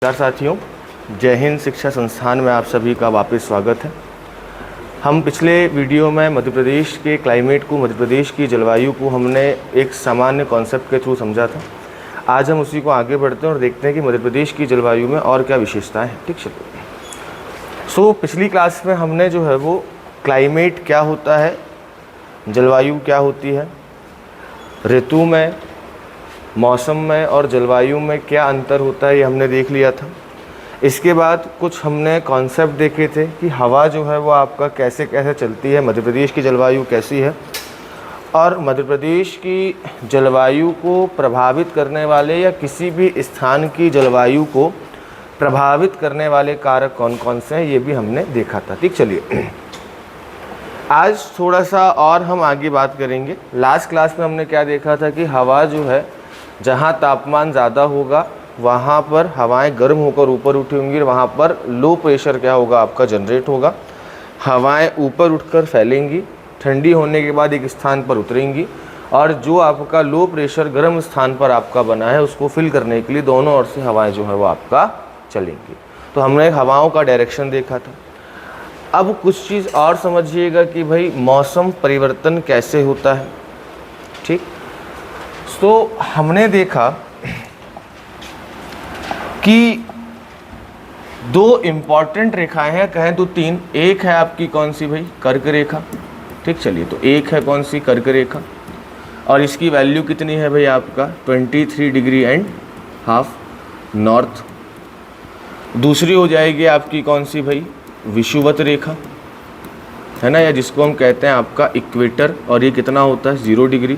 नमस्कार साथियों, जय हिंद शिक्षा संस्थान में आप सभी का वापस स्वागत है। हम पिछले वीडियो में मध्य प्रदेश के क्लाइमेट को, मध्य प्रदेश की जलवायु को हमने एक सामान्य कॉन्सेप्ट के थ्रू समझा था। आज हम उसी को आगे बढ़ते हैं और देखते हैं कि मध्य प्रदेश की जलवायु में और क्या विशेषताएं हैं। ठीक चलिए। पिछली क्लास में हमने जो है वो क्लाइमेट क्या होता है, जलवायु क्या होती है, ऋतु में, मौसम में और जलवायु में क्या अंतर होता है, ये हमने देख लिया था। इसके बाद कुछ हमने कॉन्सेप्ट देखे थे कि हवा जो है वो आपका कैसे कैसे चलती है, मध्य प्रदेश की जलवायु कैसी है और मध्य प्रदेश की जलवायु को प्रभावित करने वाले या किसी भी स्थान की जलवायु को प्रभावित करने वाले कारक कौन कौन से हैं, ये भी हमने देखा था। ठीक, चलिए आज थोड़ा सा और हम आगे बात करेंगे। लास्ट क्लास में हमने क्या देखा था कि हवा जो है, जहाँ तापमान ज़्यादा होगा वहाँ पर हवाएं गर्म होकर ऊपर उठेंगी, वहाँ पर लो प्रेशर क्या होगा आपका जनरेट होगा। हवाएं ऊपर उठकर फैलेंगी, ठंडी होने के बाद एक स्थान पर उतरेंगी और जो आपका लो प्रेशर गर्म स्थान पर आपका बना है उसको फिल करने के लिए दोनों ओर से हवाएं जो है वो आपका चलेंगी। तो हमने हवाओं का डायरेक्शन देखा था। अब कुछ चीज़ और समझिएगा कि भाई मौसम परिवर्तन कैसे होता है। ठीक, तो हमने देखा कि दो इम्पॉर्टेंट रेखाएं हैं, कहें तो तीन। एक है आपकी कौन सी भाई, कर्क रेखा। ठीक, चलिए, तो एक है कौन सी, कर्क रेखा, और इसकी वैल्यू कितनी है भाई आपका 23 डिग्री एंड हाफ नॉर्थ। दूसरी हो जाएगी आपकी कौन सी भाई, विषुवत रेखा, है ना, या जिसको हम कहते हैं आपका इक्वेटर, और ये कितना होता है 0 डिग्री।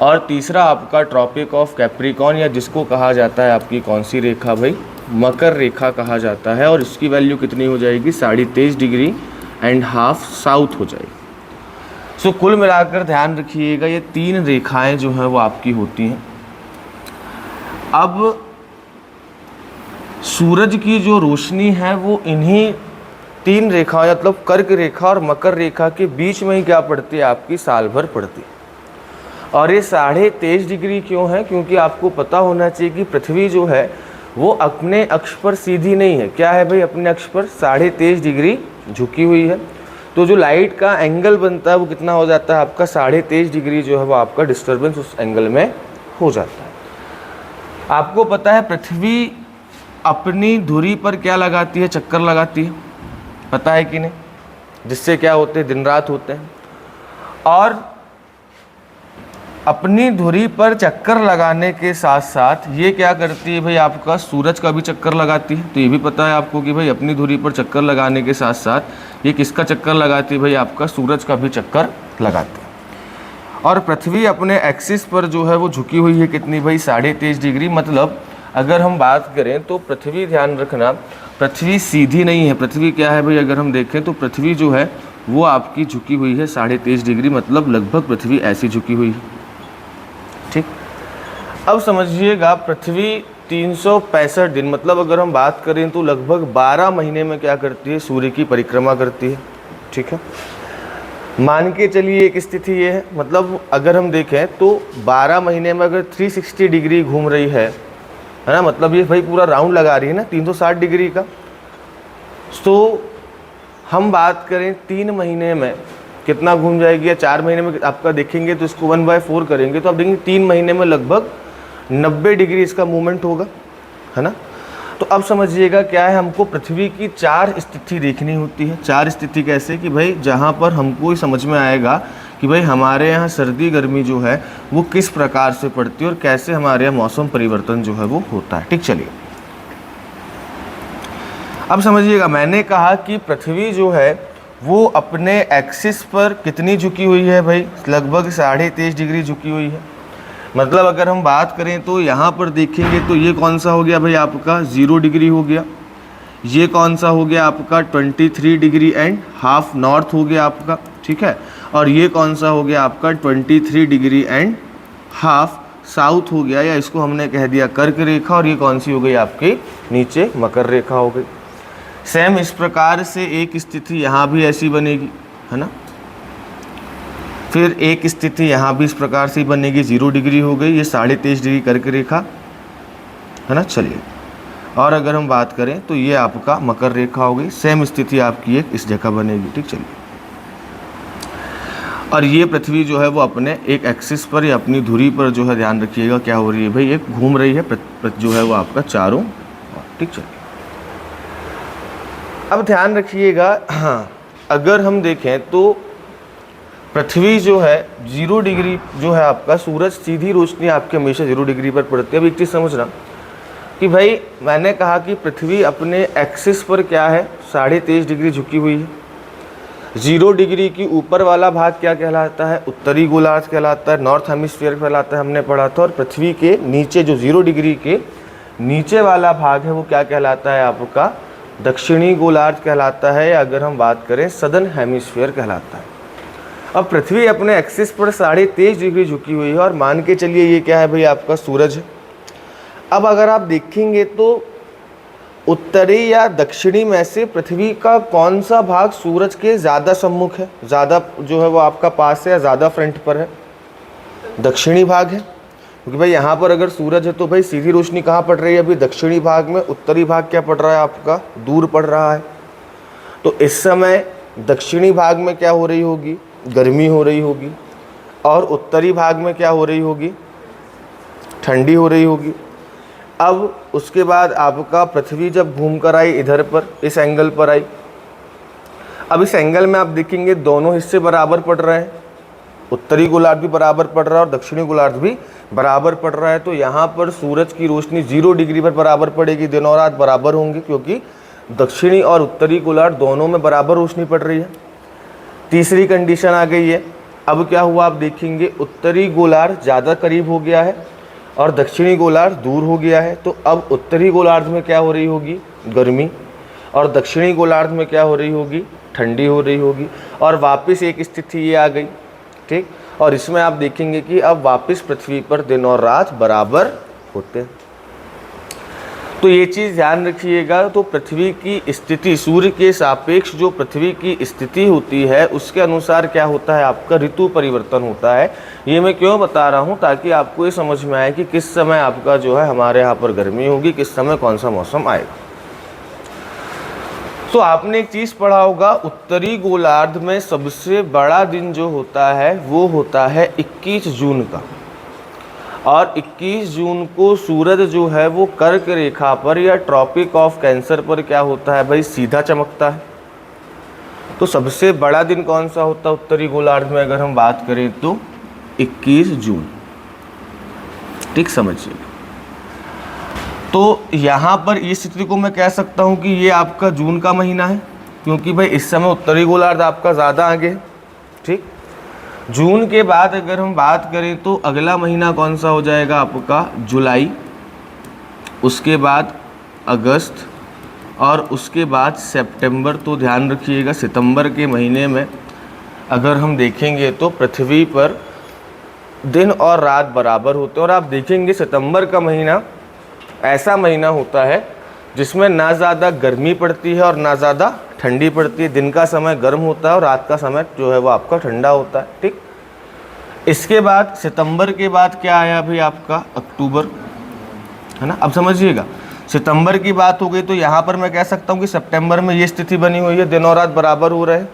और तीसरा आपका ट्रॉपिक ऑफ कैप्रिकॉर्न, या जिसको कहा जाता है आपकी कौन सी रेखा भाई, मकर रेखा कहा जाता है, और इसकी वैल्यू कितनी हो जाएगी 23.5 डिग्री एंड हाफ साउथ हो जाएगी। सो कुल मिलाकर ध्यान रखिएगा ये तीन रेखाएं जो हैं वो आपकी होती हैं। अब सूरज की जो रोशनी है वो इन्हीं तीन रेखाओं, मतलब कर्क रेखा और मकर रेखा के बीच में ही क्या पड़ती है आपकी, साल भर पड़ती है। और ये 23.5 डिग्री क्यों है, क्योंकि आपको पता होना चाहिए कि पृथ्वी जो है वो अपने अक्ष पर सीधी नहीं है। क्या है भाई, अपने अक्ष पर 23.5 डिग्री झुकी हुई है। तो जो लाइट का एंगल बनता है वो कितना हो जाता है आपका 23.5 डिग्री जो है वो आपका डिस्टर्बेंस उस एंगल में हो जाता है। आपको पता है पृथ्वी अपनी धुरी पर क्या लगाती है, चक्कर लगाती है, पता है कि नहीं, जिससे क्या होते हैं, दिन रात होते हैं। और अपनी धुरी पर चक्कर लगाने के साथ साथ ये क्या करती है भाई, आपका सूरज का भी चक्कर लगाती है। तो ये भी पता है आपको कि भाई अपनी धुरी पर चक्कर लगाने के साथ साथ ये किसका चक्कर लगाती है भाई, आपका सूरज का भी चक्कर लगाती है। और पृथ्वी अपने एक्सिस पर जो है वो झुकी हुई है कितनी भाई, 23.5 डिग्री। मतलब अगर हम बात करें तो पृथ्वी, ध्यान रखना, पृथ्वी सीधी नहीं है। पृथ्वी क्या है भाई, अगर हम देखें तो पृथ्वी जो है वो आपकी झुकी हुई है 23.5 डिग्री, मतलब लगभग पृथ्वी ऐसी झुकी हुई है। ठीक, अब समझिएगा पृथ्वी 365 दिन, मतलब अगर हम बात करें तो लगभग 12 महीने में क्या करती है, सूर्य की परिक्रमा करती है। ठीक है, मान के चलिए एक स्थिति ये है, मतलब अगर हम देखें तो 12 महीने में अगर 360 डिग्री घूम रही है ना, मतलब ये भाई पूरा राउंड लगा रही है ना 360 डिग्री का। तो हम बात करें 3 महीने में कितना घूम जाएगी, या 4 महीने में आपका देखेंगे तो इसको 1/4 करेंगे तो आप देखेंगे 3 महीने में लगभग 90 डिग्री इसका मूवमेंट होगा, है ना। तो अब समझिएगा क्या है, हमको पृथ्वी की 4 स्थिति देखनी होती है। 4 स्थिति कैसे कि भाई जहाँ पर हमको समझ में आएगा कि भाई हमारे यहाँ सर्दी गर्मी जो है वो किस प्रकार से पड़ती है और कैसे हमारे यहाँ मौसम परिवर्तन जो है वो होता है। ठीक, चलिए अब समझिएगा, मैंने कहा कि पृथ्वी जो है वो अपने एक्सिस पर कितनी झुकी हुई है भाई, लगभग 23.5 डिग्री झुकी हुई है। मतलब अगर हम बात करें तो यहाँ पर देखेंगे तो ये कौन सा हो गया भाई आपका 0 डिग्री हो गया, ये कौन सा हो गया आपका 23 डिग्री एंड हाफ नॉर्थ हो गया आपका। ठीक है, और ये कौन सा हो गया आपका 23 डिग्री एंड हाफ साउथ हो गया, या इसको हमने कह दिया कर्क रेखा। और ये कौन सी हो गई आपकी नीचे मकर रेखा हो गई। सेम इस प्रकार से एक स्थिति यहाँ भी ऐसी बनेगी, है ना। फिर एक स्थिति यहाँ भी इस प्रकार से बनेगी, 0 डिग्री हो गई, ये 23.5 डिग्री कर्क रेखा, है ना। चलिए और अगर हम बात करें तो ये आपका मकर रेखा हो गई, सेम स्थिति आपकी एक इस जगह बनेगी। ठीक, चलिए। और ये पृथ्वी जो है वो अपने एक एक्सिस पर या अपनी धुरी पर जो है ध्यान रखिएगा क्या हो रही है भाई, एक घूम रही है जो है वो आपका चारों। ठीक, चलिए। अब ध्यान रखिएगा, हाँ, अगर हम देखें तो पृथ्वी जो है 0 डिग्री जो है आपका, सूरज सीधी रोशनी आपके हमेशा 0 डिग्री पर पड़ती है। अब एक चीज़ समझना कि भाई मैंने कहा कि पृथ्वी अपने एक्सिस पर क्या है, 23.5 डिग्री झुकी हुई है। 0 डिग्री की ऊपर वाला भाग क्या कहलाता है, उत्तरी गोलार्ध कहलाता है, नॉर्थ हेमिस्फीयर कहलाता है, हमने पढ़ा था। और पृथ्वी के नीचे जो 0 डिग्री के नीचे वाला भाग है वो क्या कहलाता है आपका, दक्षिणी गोलार्ध कहलाता है, या अगर हम बात करें सदर्न हेमिस्फीयर कहलाता है। अब पृथ्वी अपने एक्सिस पर 23.5 डिग्री झुकी हुई है और मान के चलिए ये क्या है भाई, आपका सूरज है। अब अगर आप देखेंगे तो उत्तरी या दक्षिणी में से पृथ्वी का कौन सा भाग सूरज के ज़्यादा सम्मुख है, ज़्यादा जो है वो आपका पास है या ज़्यादा फ्रंट पर है, दक्षिणी भाग है। क्योंकि भाई यहाँ पर अगर सूरज है तो भाई सीधी रोशनी कहाँ पड़ रही है, अभी दक्षिणी भाग में। उत्तरी भाग क्या पड़ रहा है आपका, दूर पड़ रहा है। तो इस समय दक्षिणी भाग में क्या हो रही होगी, गर्मी हो रही होगी, और उत्तरी भाग में क्या हो रही होगी, ठंडी हो रही होगी। अब उसके बाद आपका पृथ्वी जब घूम कर आई इधर पर, इस एंगल पर आई। अब इस एंगल में आप देखेंगे दोनों हिस्से बराबर पड़ रहे हैं, उत्तरी गोलार्ध भी बराबर पड़ रहा है और दक्षिणी गोलार्ध भी बराबर पड़ रहा है। तो यहाँ पर सूरज की रोशनी 0 डिग्री पर बराबर पड़ेगी, दिन और रात बराबर होंगे, क्योंकि दक्षिणी और उत्तरी गोलार्ध दोनों में बराबर रोशनी पड़ रही है। तीसरी कंडीशन आ गई है। अब क्या हुआ, आप देखेंगे उत्तरी गोलार्ध ज़्यादा करीब हो गया है और दक्षिणी गोलार्ध दूर हो गया है। तो अब उत्तरी गोलार्ध में क्या हो रही होगी, गर्मी, और दक्षिणी गोलार्ध में क्या हो रही होगी, ठंडी हो रही होगी। और वापस एक स्थिति ये आ गई। ठीक, और इसमें आप देखेंगे कि अब वापस पृथ्वी पर दिन और रात बराबर होते हैं। तो ये चीज़ ध्यान रखिएगा। तो पृथ्वी की स्थिति, सूर्य के सापेक्ष जो पृथ्वी की स्थिति होती है उसके अनुसार क्या होता है, आपका ऋतु परिवर्तन होता है। ये मैं क्यों बता रहा हूँ, ताकि आपको ये समझ में आए कि किस समय आपका जो है हमारे यहाँ पर गर्मी होगी, किस समय कौन सा मौसम आएगा। तो आपने एक चीज़ पढ़ा होगा, उत्तरी गोलार्ध में सबसे बड़ा दिन जो होता है वो होता है 21 जून का। और 21 जून को सूरज जो है वो कर्क रेखा पर या ट्रॉपिक ऑफ कैंसर पर क्या होता है भाई, सीधा चमकता है। तो सबसे बड़ा दिन कौन सा होता है उत्तरी गोलार्ध में, अगर हम बात करें तो 21 जून। ठीक, समझिए। तो यहाँ पर इस स्थिति को मैं कह सकता हूँ कि ये आपका जून का महीना है, क्योंकि भाई इस समय उत्तरी गोलार्ध आपका ज़्यादा आगे है। ठीक, जून के बाद अगर हम बात करें तो अगला महीना कौन सा हो जाएगा आपका, जुलाई, उसके बाद अगस्त, और उसके बाद सितंबर। तो ध्यान रखिएगा सितंबर के महीने में अगर हम देखेंगे तो पृथ्वी पर दिन और रात बराबर होते हैं। और आप देखेंगे सितंबर का महीना ऐसा महीना होता है जिसमें ना ज़्यादा गर्मी पड़ती है और ना ज़्यादा ठंडी पड़ती है। दिन का समय गर्म होता है और रात का समय जो है वो आपका ठंडा होता है। ठीक, इसके बाद सितंबर के बाद क्या आया भाई आपका, अक्टूबर, है ना। अब समझिएगा, सितंबर की बात हो गई तो यहाँ पर मैं कह सकता हूँ कि सितंबर में ये स्थिति बनी हुई है, दिन और रात बराबर हो रहे हैं।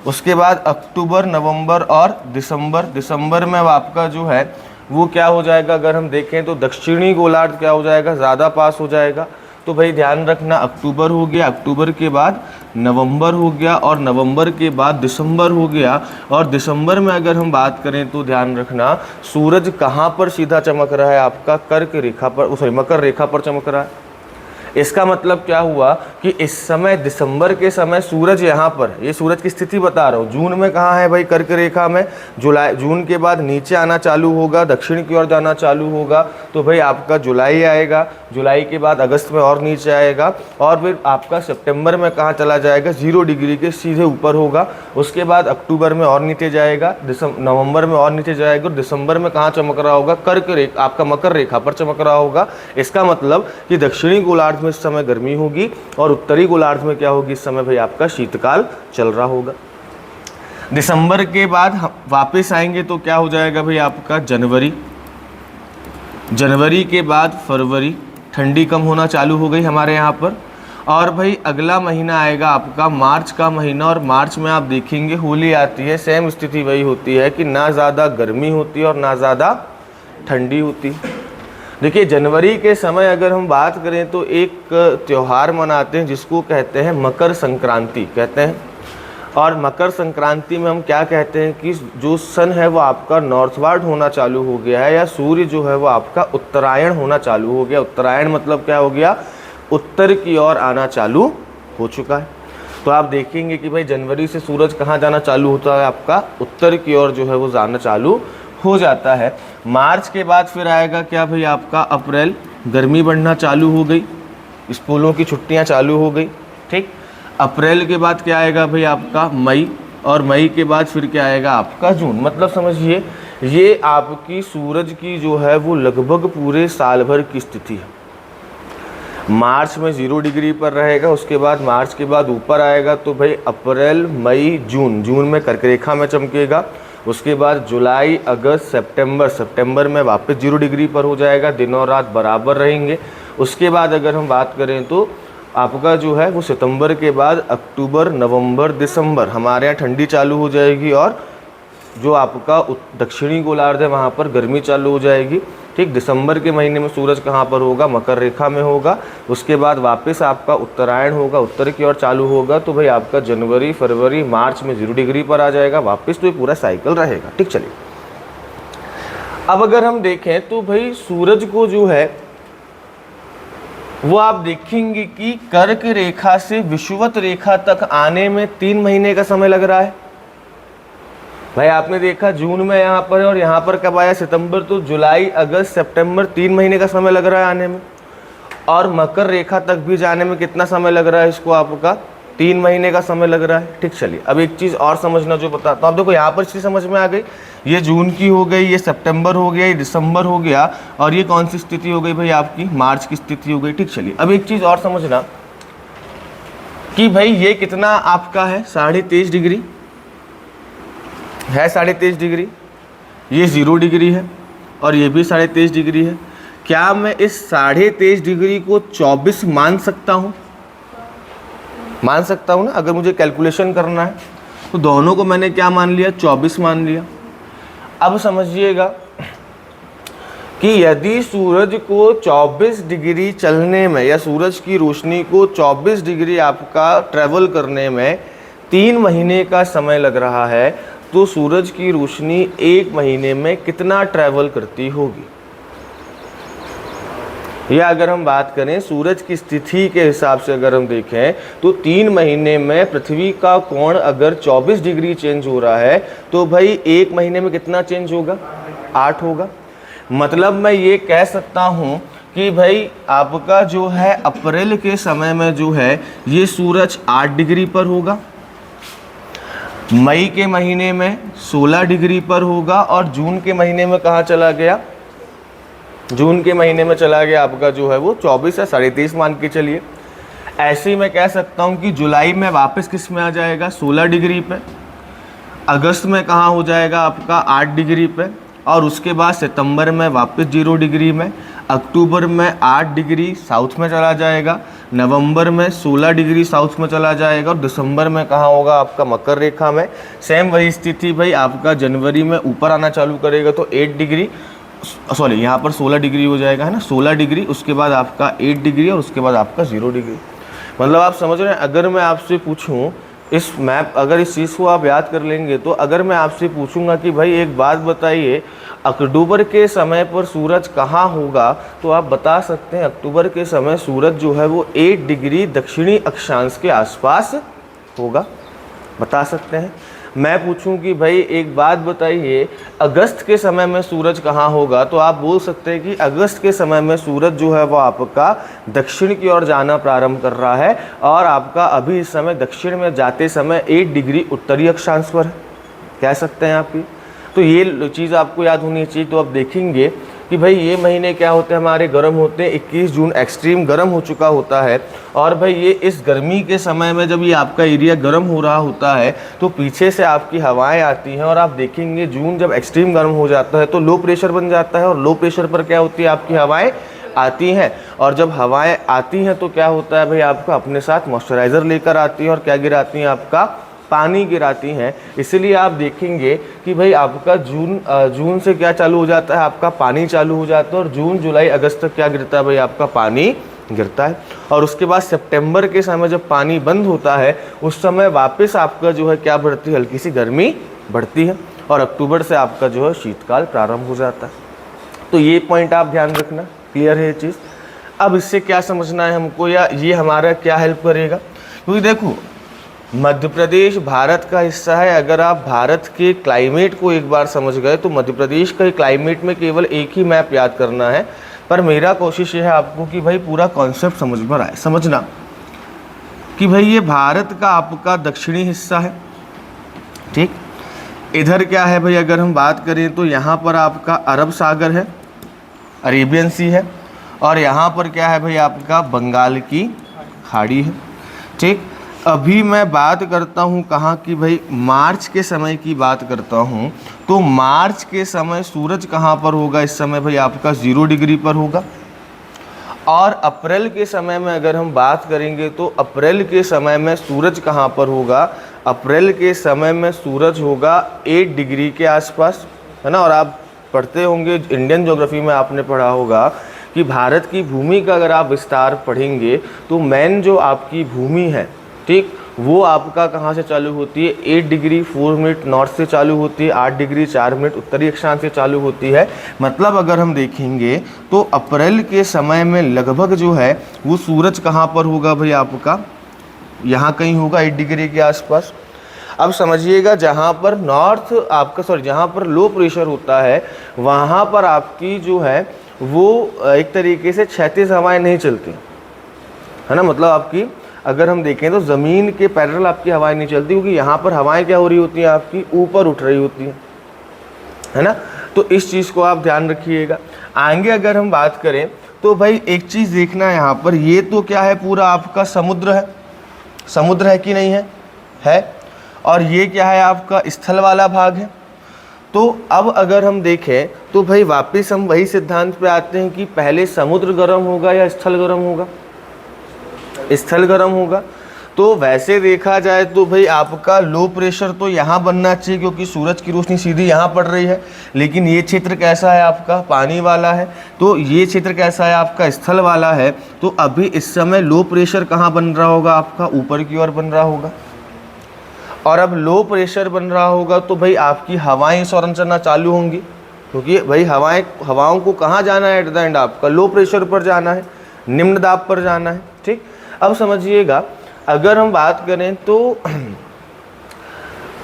उसके बाद अक्टूबर, नवंबर और दिसंबर। दिसंबर में आपका जो है वो क्या हो जाएगा, अगर हम देखें तो दक्षिणी गोलार्ध क्या हो जाएगा, ज़्यादा पास हो जाएगा। तो भाई ध्यान रखना, अक्टूबर हो गया, अक्टूबर के बाद नवंबर हो गया, और नवंबर के बाद दिसंबर हो गया। और दिसंबर में अगर हम बात करें तो ध्यान रखना, सूरज कहाँ पर सीधा चमक रहा है आपका, कर्क रेखा पर, सॉरी मकर रेखा पर चमक रहा है। इसका मतलब क्या हुआ कि इस समय दिसंबर के समय सूरज यहाँ पर, ये सूरज की स्थिति बता रहा हूँ, जून में कहाँ है भाई, कर्क रेखा में। जून के बाद नीचे आना चालू होगा, दक्षिण की ओर जाना चालू होगा। तो भाई आपका जुलाई आएगा, जुलाई के बाद अगस्त में और नीचे आएगा, और फिर आपका सितंबर में कहाँ चला जाएगा, 0 डिग्री के सीधे ऊपर होगा। उसके बाद अक्टूबर में और नीचे जाएगा, नवंबर में और नीचे जाएगा, और दिसंबर में कहाँ चमक रहा होगा, कर्क रेखा, आपका मकर रेखा पर चमक रहा होगा। इसका मतलब कि दक्षिणी गोलार्ध में इस समय गर्मी होगी और उत्तरी गोलार्ध में क्या होगी, इस समय भाई आपका शीतकाल चल रहा होगा। दिसंबर के बाद हम वापस आएंगे तो क्या हो जाएगा भाई आपका जनवरी, जनवरी के बाद फरवरी, ठंडी कम होना चालू हो गई हमारे यहाँ पर। और भाई अगला महीना आएगा आपका मार्च का महीना, और मार्च में आप देखेंगे होली आती है। सेम स्थिति वही होती है कि ना ज़्यादा गर्मी होती है और ना ज़्यादा ठंडी होती है। देखिए जनवरी के समय अगर हम बात करें तो एक त्यौहार मनाते हैं जिसको कहते हैं मकर संक्रांति कहते हैं। और मकर संक्रांति में हम क्या कहते हैं कि जो सन है वो आपका नॉर्थवर्ड होना चालू हो गया है, या सूर्य जो है वो आपका उत्तरायण होना चालू हो गया। उत्तरायण मतलब क्या हो गया, उत्तर की ओर आना चालू हो चुका है। तो आप देखेंगे कि भाई जनवरी से सूरज कहाँ जाना चालू होता है, आपका उत्तर की ओर जो है वो जाना चालू हो जाता है। मार्च के बाद फिर आएगा क्या भाई आपका अप्रैल, गर्मी बढ़ना चालू हो गई, स्कूलों की छुट्टियां चालू हो गई, ठीक। अप्रैल के बाद क्या आएगा भाई आपका मई, और मई के बाद फिर क्या आएगा आपका जून। मतलब समझिए ये आपकी सूरज की जो है वो लगभग पूरे साल भर की स्थिति है। मार्च में 0 डिग्री पर रहेगा, उसके बाद मार्च के बाद ऊपर आएगा तो भाई अप्रैल मई जून, जून में कर्क रेखा में चमकेगा। उसके बाद जुलाई अगस्त सितंबर, सितंबर में वापस 0 डिग्री पर हो जाएगा, दिन और रात बराबर रहेंगे। उसके बाद अगर हम बात करें तो आपका जो है वो सितंबर के बाद अक्टूबर नवंबर दिसंबर हमारे यहाँ ठंडी चालू हो जाएगी, और जो आपका दक्षिणी गोलार्ध है वहाँ पर गर्मी चालू हो जाएगी, ठीक। दिसंबर के महीने में सूरज कहाँ पर होगा, मकर रेखा में होगा। उसके बाद वापस आपका उत्तरायण होगा, उत्तर की ओर चालू होगा, तो भाई आपका जनवरी फरवरी मार्च में 0 डिग्री पर आ जाएगा वापस, तो ये पूरा साइकिल रहेगा, ठीक। चलिए अब अगर हम देखें तो भाई सूरज को जो है वो आप देखेंगे कि कर्क रेखा से विषुवत रेखा तक आने में 3 महीने का समय लग रहा है। भाई आपने देखा जून में यहाँ पर है और यहाँ पर कब आया सितंबर, तो जुलाई अगस्त सितंबर 3 महीने का समय लग रहा है आने में। और मकर रेखा तक भी जाने में कितना समय लग रहा है इसको, आपका 3 महीने का समय लग रहा है, ठीक। चलिए अब एक चीज़ और समझना जो बताता हूँ। आप देखो यहाँ पर चीज़ समझ में आ गई, ये जून की हो गई, ये सितंबर हो गया, ये दिसंबर हो गया, और ये कौन सी स्थिति हो गई भाई आपकी मार्च की स्थिति हो गई, ठीक। चलिए अब एक चीज़ और समझना कि भाई ये कितना आपका है 23.5 डिग्री है, 23.5 डिग्री, ये 0 डिग्री है, और ये भी 23.5 डिग्री है। क्या मैं इस 23.5 डिग्री को 24 मान सकता हूँ? मान सकता हूँ ना। अगर मुझे कैलकुलेशन करना है तो दोनों को मैंने क्या मान लिया, 24 मान लिया। अब समझिएगा कि यदि सूरज को 24 डिग्री चलने में, या सूरज की रोशनी को 24 डिग्री आपका ट्रैवल करने में 3 महीने का समय लग रहा है, तो सूरज की रोशनी 1 महीने में कितना ट्रैवल करती होगी। या अगर हम बात करें सूरज की स्थिति के हिसाब से अगर हम देखें तो 3 महीने में पृथ्वी का कोण अगर 24 डिग्री चेंज हो रहा है तो भाई 1 महीने में कितना चेंज होगा, 8 होगा। मतलब मैं ये कह सकता हूँ कि भाई आपका जो है अप्रैल के समय में जो है ये सूरज 8 डिग्री पर होगा, मई के महीने में 16 डिग्री पर होगा, और जून के महीने में कहाँ चला गया, जून के महीने में चला गया आपका जो है वो 24 या 23.5 मान के चलिए। ऐसे ही मैं कह सकता हूँ कि जुलाई में वापस किस में आ जाएगा, 16 डिग्री पे, अगस्त में कहाँ हो जाएगा आपका 8 डिग्री पे, और उसके बाद सितंबर में वापस 0 डिग्री में, अक्टूबर में 8 डिग्री साउथ में चला जाएगा, नवंबर में 16 डिग्री साउथ में चला जाएगा, और दिसंबर में कहाँ होगा आपका मकर रेखा में। सेम वही स्थिति भाई आपका जनवरी में ऊपर आना चालू करेगा तो 8 डिग्री, सॉरी यहाँ पर 16 डिग्री हो जाएगा, है ना, 16 डिग्री, उसके बाद आपका 8 डिग्री, और उसके बाद आपका 0 डिग्री। मतलब आप समझ रहे हैं। अगर मैं आपसे पूछूं इस मैप, अगर इस चीज़ को आप याद कर लेंगे तो अगर मैं आपसे पूछूंगा कि भाई एक बात बताइए, अक्टूबर के समय पर सूरज कहाँ होगा, तो आप बता सकते हैं अक्टूबर के समय सूरज जो है वो 8 डिग्री दक्षिणी अक्षांश के आसपास होगा, बता सकते हैं। मैं पूछूं कि भाई एक बात बताइए अगस्त के समय में सूरज कहाँ होगा, तो आप बोल सकते हैं कि अगस्त के समय में सूरज जो है वो आपका दक्षिण की ओर जाना प्रारंभ कर रहा है, और आपका अभी इस समय दक्षिण में जाते समय 8 डिग्री उत्तरी अक्षांश पर है, कह सकते हैं आपकी। तो ये चीज़ आपको याद होनी चाहिए। तो आप देखेंगे कि भाई ये महीने क्या होते हैं हमारे, गर्म होते हैं। 21 जून एक्सट्रीम गर्म हो चुका होता है, और भाई ये इस गर्मी के समय में जब ये आपका एरिया गर्म हो रहा होता है तो पीछे से आपकी हवाएं आती हैं, और आप देखेंगे जून जब एक्सट्रीम गर्म हो जाता है तो लो प्रेशर बन जाता है, और लो प्रेशर पर क्या होती है आपकी हवाएं आती हैं, और जब हवाएं आती हैं तो क्या होता है भाई आपका अपने साथ मॉइस्चराइज़र लेकर आती हैं और क्या गिराती हैं आपका पानी गिराती हैं। इसीलिए आप देखेंगे कि भाई आपका जून से क्या चालू हो जाता है, आपका पानी चालू हो जाता है, और जून जुलाई अगस्त तक क्या गिरता है भाई आपका पानी गिरता है। और उसके बाद सितंबर के समय जब पानी बंद होता है उस समय वापस आपका जो है क्या बढ़ती है, हल्की सी गर्मी बढ़ती है, और अक्टूबर से आपका जो है शीतकाल प्रारंभ हो जाता है। तो ये पॉइंट आप ध्यान रखना, क्लियर है ये चीज़। अब इससे क्या समझना है हमको, या ये हमारा क्या हेल्प करेगा, क्योंकि देखो मध्य प्रदेश भारत का हिस्सा है। अगर आप भारत के क्लाइमेट को एक बार समझ गए तो मध्य प्रदेश का क्लाइमेट में केवल एक ही मैप याद करना है, पर मेरा कोशिश ये है आपको कि भाई पूरा कॉन्सेप्ट समझ में आए। समझना कि भाई ये भारत का आपका दक्षिणी हिस्सा है, ठीक। इधर क्या है भाई, अगर हम बात करें तो यहाँ पर आपका अरब सागर है, अरेबियन सी है, और यहाँ पर क्या है भाई आपका बंगाल की खाड़ी है, ठीक। अभी मैं बात करता हूँ कहाँ की भाई, मार्च के समय की बात करता हूँ, तो मार्च के समय सूरज कहाँ पर होगा, इस समय भाई आपका 0 डिग्री पर होगा। और अप्रैल के समय में अगर हम बात करेंगे तो अप्रैल के समय में सूरज कहाँ पर होगा, अप्रैल के समय में सूरज होगा 8 डिग्री के आसपास, है ना। और आप पढ़ते होंगे इंडियन ज्योग्राफी में, आपने पढ़ा होगा कि भारत की भूमि का अगर आप विस्तार पढ़ेंगे तो मेन जो आपकी भूमि है, ठीक, वो आपका कहाँ से चालू होती है, 8 डिग्री 4 मिनट नॉर्थ से चालू होती है, 8 डिग्री 4 मिनट उत्तरी अक्षांश से चालू होती है। मतलब अगर हम देखेंगे तो अप्रैल के समय में लगभग जो है वो सूरज कहाँ पर होगा भाई आपका, यहाँ कहीं होगा 8 डिग्री के आसपास। अब समझिएगा जहाँ पर जहाँ पर लो प्रेशर होता है वहाँ पर आपकी जो है वो एक तरीके से क्षैतिज हवाएं नहीं चलती, है ना। मतलब आपकी अगर हम देखें तो ज़मीन के पैरेलल आपकी हवाएं नहीं चलती, क्योंकि यहाँ पर हवाएं क्या हो रही होती हैं, आपकी ऊपर उठ रही होती हैं, है ना। तो इस चीज़ को आप ध्यान रखिएगा। आगे अगर हम बात करें तो भाई एक चीज़ देखना है यहाँ पर, ये तो क्या है पूरा आपका समुद्र है, समुद्र है कि नहीं है, है। और ये क्या है आपका स्थल वाला भाग है। तो अब अगर हम देखें तो भाई वापस हम वही सिद्धांत पे आते हैं कि पहले समुद्र गर्म होगा या स्थल गर्म होगा, स्थल गर्म होगा। तो वैसे देखा जाए तो भाई आपका लो प्रेशर तो यहाँ बनना चाहिए, क्योंकि सूरज की रोशनी सीधी यहाँ पड़ रही है, लेकिन ये क्षेत्र कैसा है आपका, पानी वाला है। तो ये क्षेत्र कैसा है आपका, स्थल वाला है। तो अभी इस समय लो प्रेशर कहाँ बन रहा होगा आपका, ऊपर की ओर बन रहा होगा। और अब लो प्रेशर बन रहा होगा तो भाई आपकी हवाएं संरचना चालू होंगी, क्योंकि भाई हवाओं को कहाँ जाना है, एट द एंड आपका लो प्रेशर पर जाना है, निम्न दाब पर जाना है, ठीक। अब समझिएगा अगर हम बात करें तो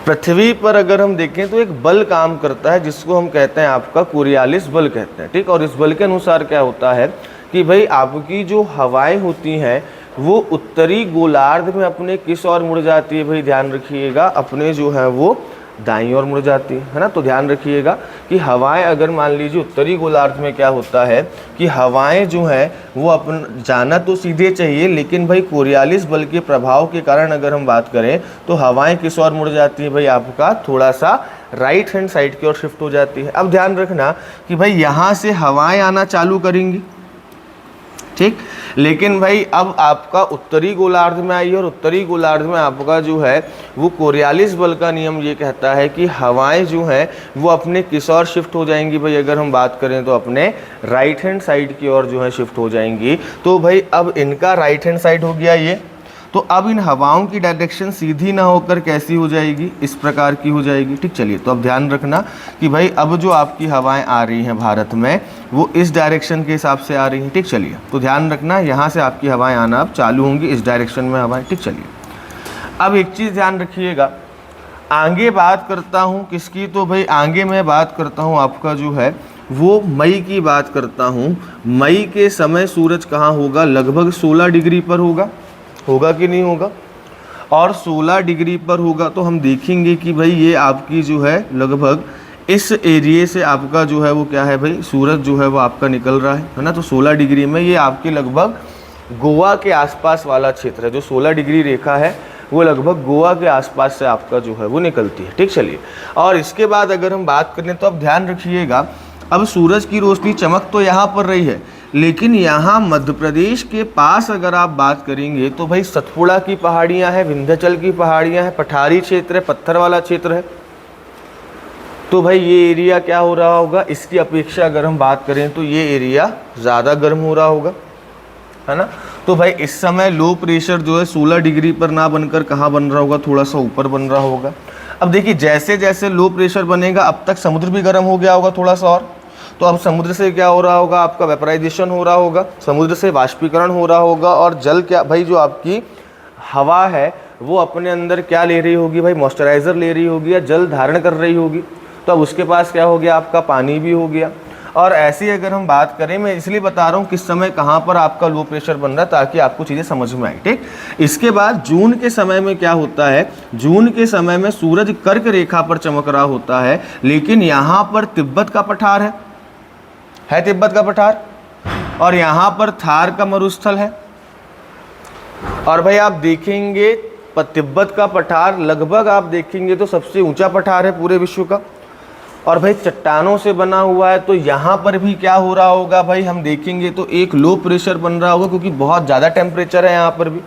पृथ्वी पर अगर हम देखें तो एक बल काम करता है जिसको हम कहते हैं आपका कोरियालिस बल कहते हैं, ठीक। और इस बल के अनुसार क्या होता है कि भाई आपकी जो हवाएं होती हैं वो उत्तरी गोलार्ध में अपने किस ओर मुड़ जाती है भाई, ध्यान रखिएगा, अपने जो है वो दाईं ओर मुड़ जाती है ना। तो ध्यान रखिएगा कि हवाएं अगर मान लीजिए उत्तरी गोलार्ध में क्या होता है कि हवाएं जो है वो अपन जाना तो सीधे चाहिए, लेकिन भाई कोरियालिस बल के प्रभाव के कारण अगर हम बात करें तो हवाएं किस ओर मुड़ जाती है भाई आपका, थोड़ा सा राइट हैंड साइड की ओर शिफ्ट हो जाती है। अब ध्यान रखना कि भाई यहाँ से हवाएं आना चालू करेंगी, ठीक। लेकिन भाई अब आपका उत्तरी गोलार्ध में आई और उत्तरी गोलार्ध में आपका जो है वो कोरियालिस बल का नियम ये कहता है कि हवाएं जो हैं वो अपने किस ओर शिफ्ट हो जाएंगी भाई, अगर हम बात करें तो अपने राइट हैंड साइड की ओर जो है शिफ्ट हो जाएंगी। तो भाई अब इनका राइट हैंड साइड हो गया ये, तो अब इन हवाओं की डायरेक्शन सीधी ना होकर कैसी हो जाएगी, इस प्रकार की हो जाएगी, ठीक। चलिए तो अब ध्यान रखना कि भाई अब जो आपकी हवाएं आ रही हैं भारत में वो इस डायरेक्शन के हिसाब से आ रही हैं, ठीक। चलिए तो ध्यान रखना यहाँ से आपकी हवाएं आना अब चालू होंगी, इस डायरेक्शन में हवाएं, ठीक। चलिए अब एक चीज़ ध्यान रखिएगा, आगे बात करता हूँ किसकी, तो भाई आगे मैं बात करता हूँ आपका जो है वो मई की बात करता हूँ। मई के समय सूरज कहाँ होगा, लगभग 16 डिग्री पर होगा कि नहीं होगा। और 16 डिग्री पर होगा तो हम देखेंगे कि भाई ये आपकी जो है लगभग इस एरिए से आपका जो है वो क्या है भाई, सूरज जो है वो आपका निकल रहा है ना। तो 16 डिग्री में ये आपके लगभग गोवा के आसपास वाला क्षेत्र है, जो 16 डिग्री रेखा है वो लगभग गोवा के आसपास से आपका जो है वो निकलती है, ठीक। चलिए और इसके बाद अगर हम बात करें तो अब ध्यान रखिएगा, अब सूरज की रोशनी चमक तो यहाँ पर रही है, लेकिन यहाँ मध्य प्रदेश के पास अगर आप बात करेंगे तो भाई सतपुड़ा की पहाड़ियाँ हैं, विंध्याचल की पहाड़ियाँ हैं, पठारी क्षेत्र है, पत्थर वाला क्षेत्र है। तो भाई ये एरिया क्या हो रहा होगा, इसकी अपेक्षा अगर हम बात करें तो ये एरिया ज़्यादा गर्म हो रहा होगा, है ना। तो भाई इस समय लो प्रेशर जो है 16 डिग्री पर ना बनकर कहाँ बन रहा होगा, थोड़ा सा ऊपर बन रहा होगा। अब देखिए जैसे जैसे लो प्रेशर बनेगा अब तक समुद्र भी गर्म हो गया होगा थोड़ा सा और, तो अब समुद्र से क्या हो रहा होगा, आपका वेपराइजेशन हो रहा होगा, समुद्र से वाष्पीकरण हो रहा होगा, और जल क्या भाई जो आपकी हवा है वो अपने अंदर क्या ले रही होगी भाई, मॉइस्चराइज़र ले रही होगी या जल धारण कर रही होगी। तो अब उसके पास क्या हो गया, आपका पानी भी हो गया। और ऐसी अगर हम बात करें, मैं इसलिए बता रहा हूँ किस समय कहाँ पर आपका लो प्रेशर बन रहा है ताकि आपको चीज़ें समझ में आए, ठीक। इसके बाद जून के समय में क्या होता है, जून के समय में सूरज कर्क रेखा पर चमक रहा होता है, लेकिन यहाँ पर तिब्बत का पठार है तिब्बत का पठार, और यहाँ पर थार का मरुस्थल है। और भाई आप देखेंगे तिब्बत का पठार लगभग आप देखेंगे तो सबसे ऊंचा पठार है पूरे विश्व का, और भाई चट्टानों से बना हुआ है। तो यहाँ पर भी क्या हो रहा होगा भाई, हम देखेंगे तो एक लो प्रेशर बन रहा होगा क्योंकि बहुत ज़्यादा टेम्परेचर है यहाँ पर भी।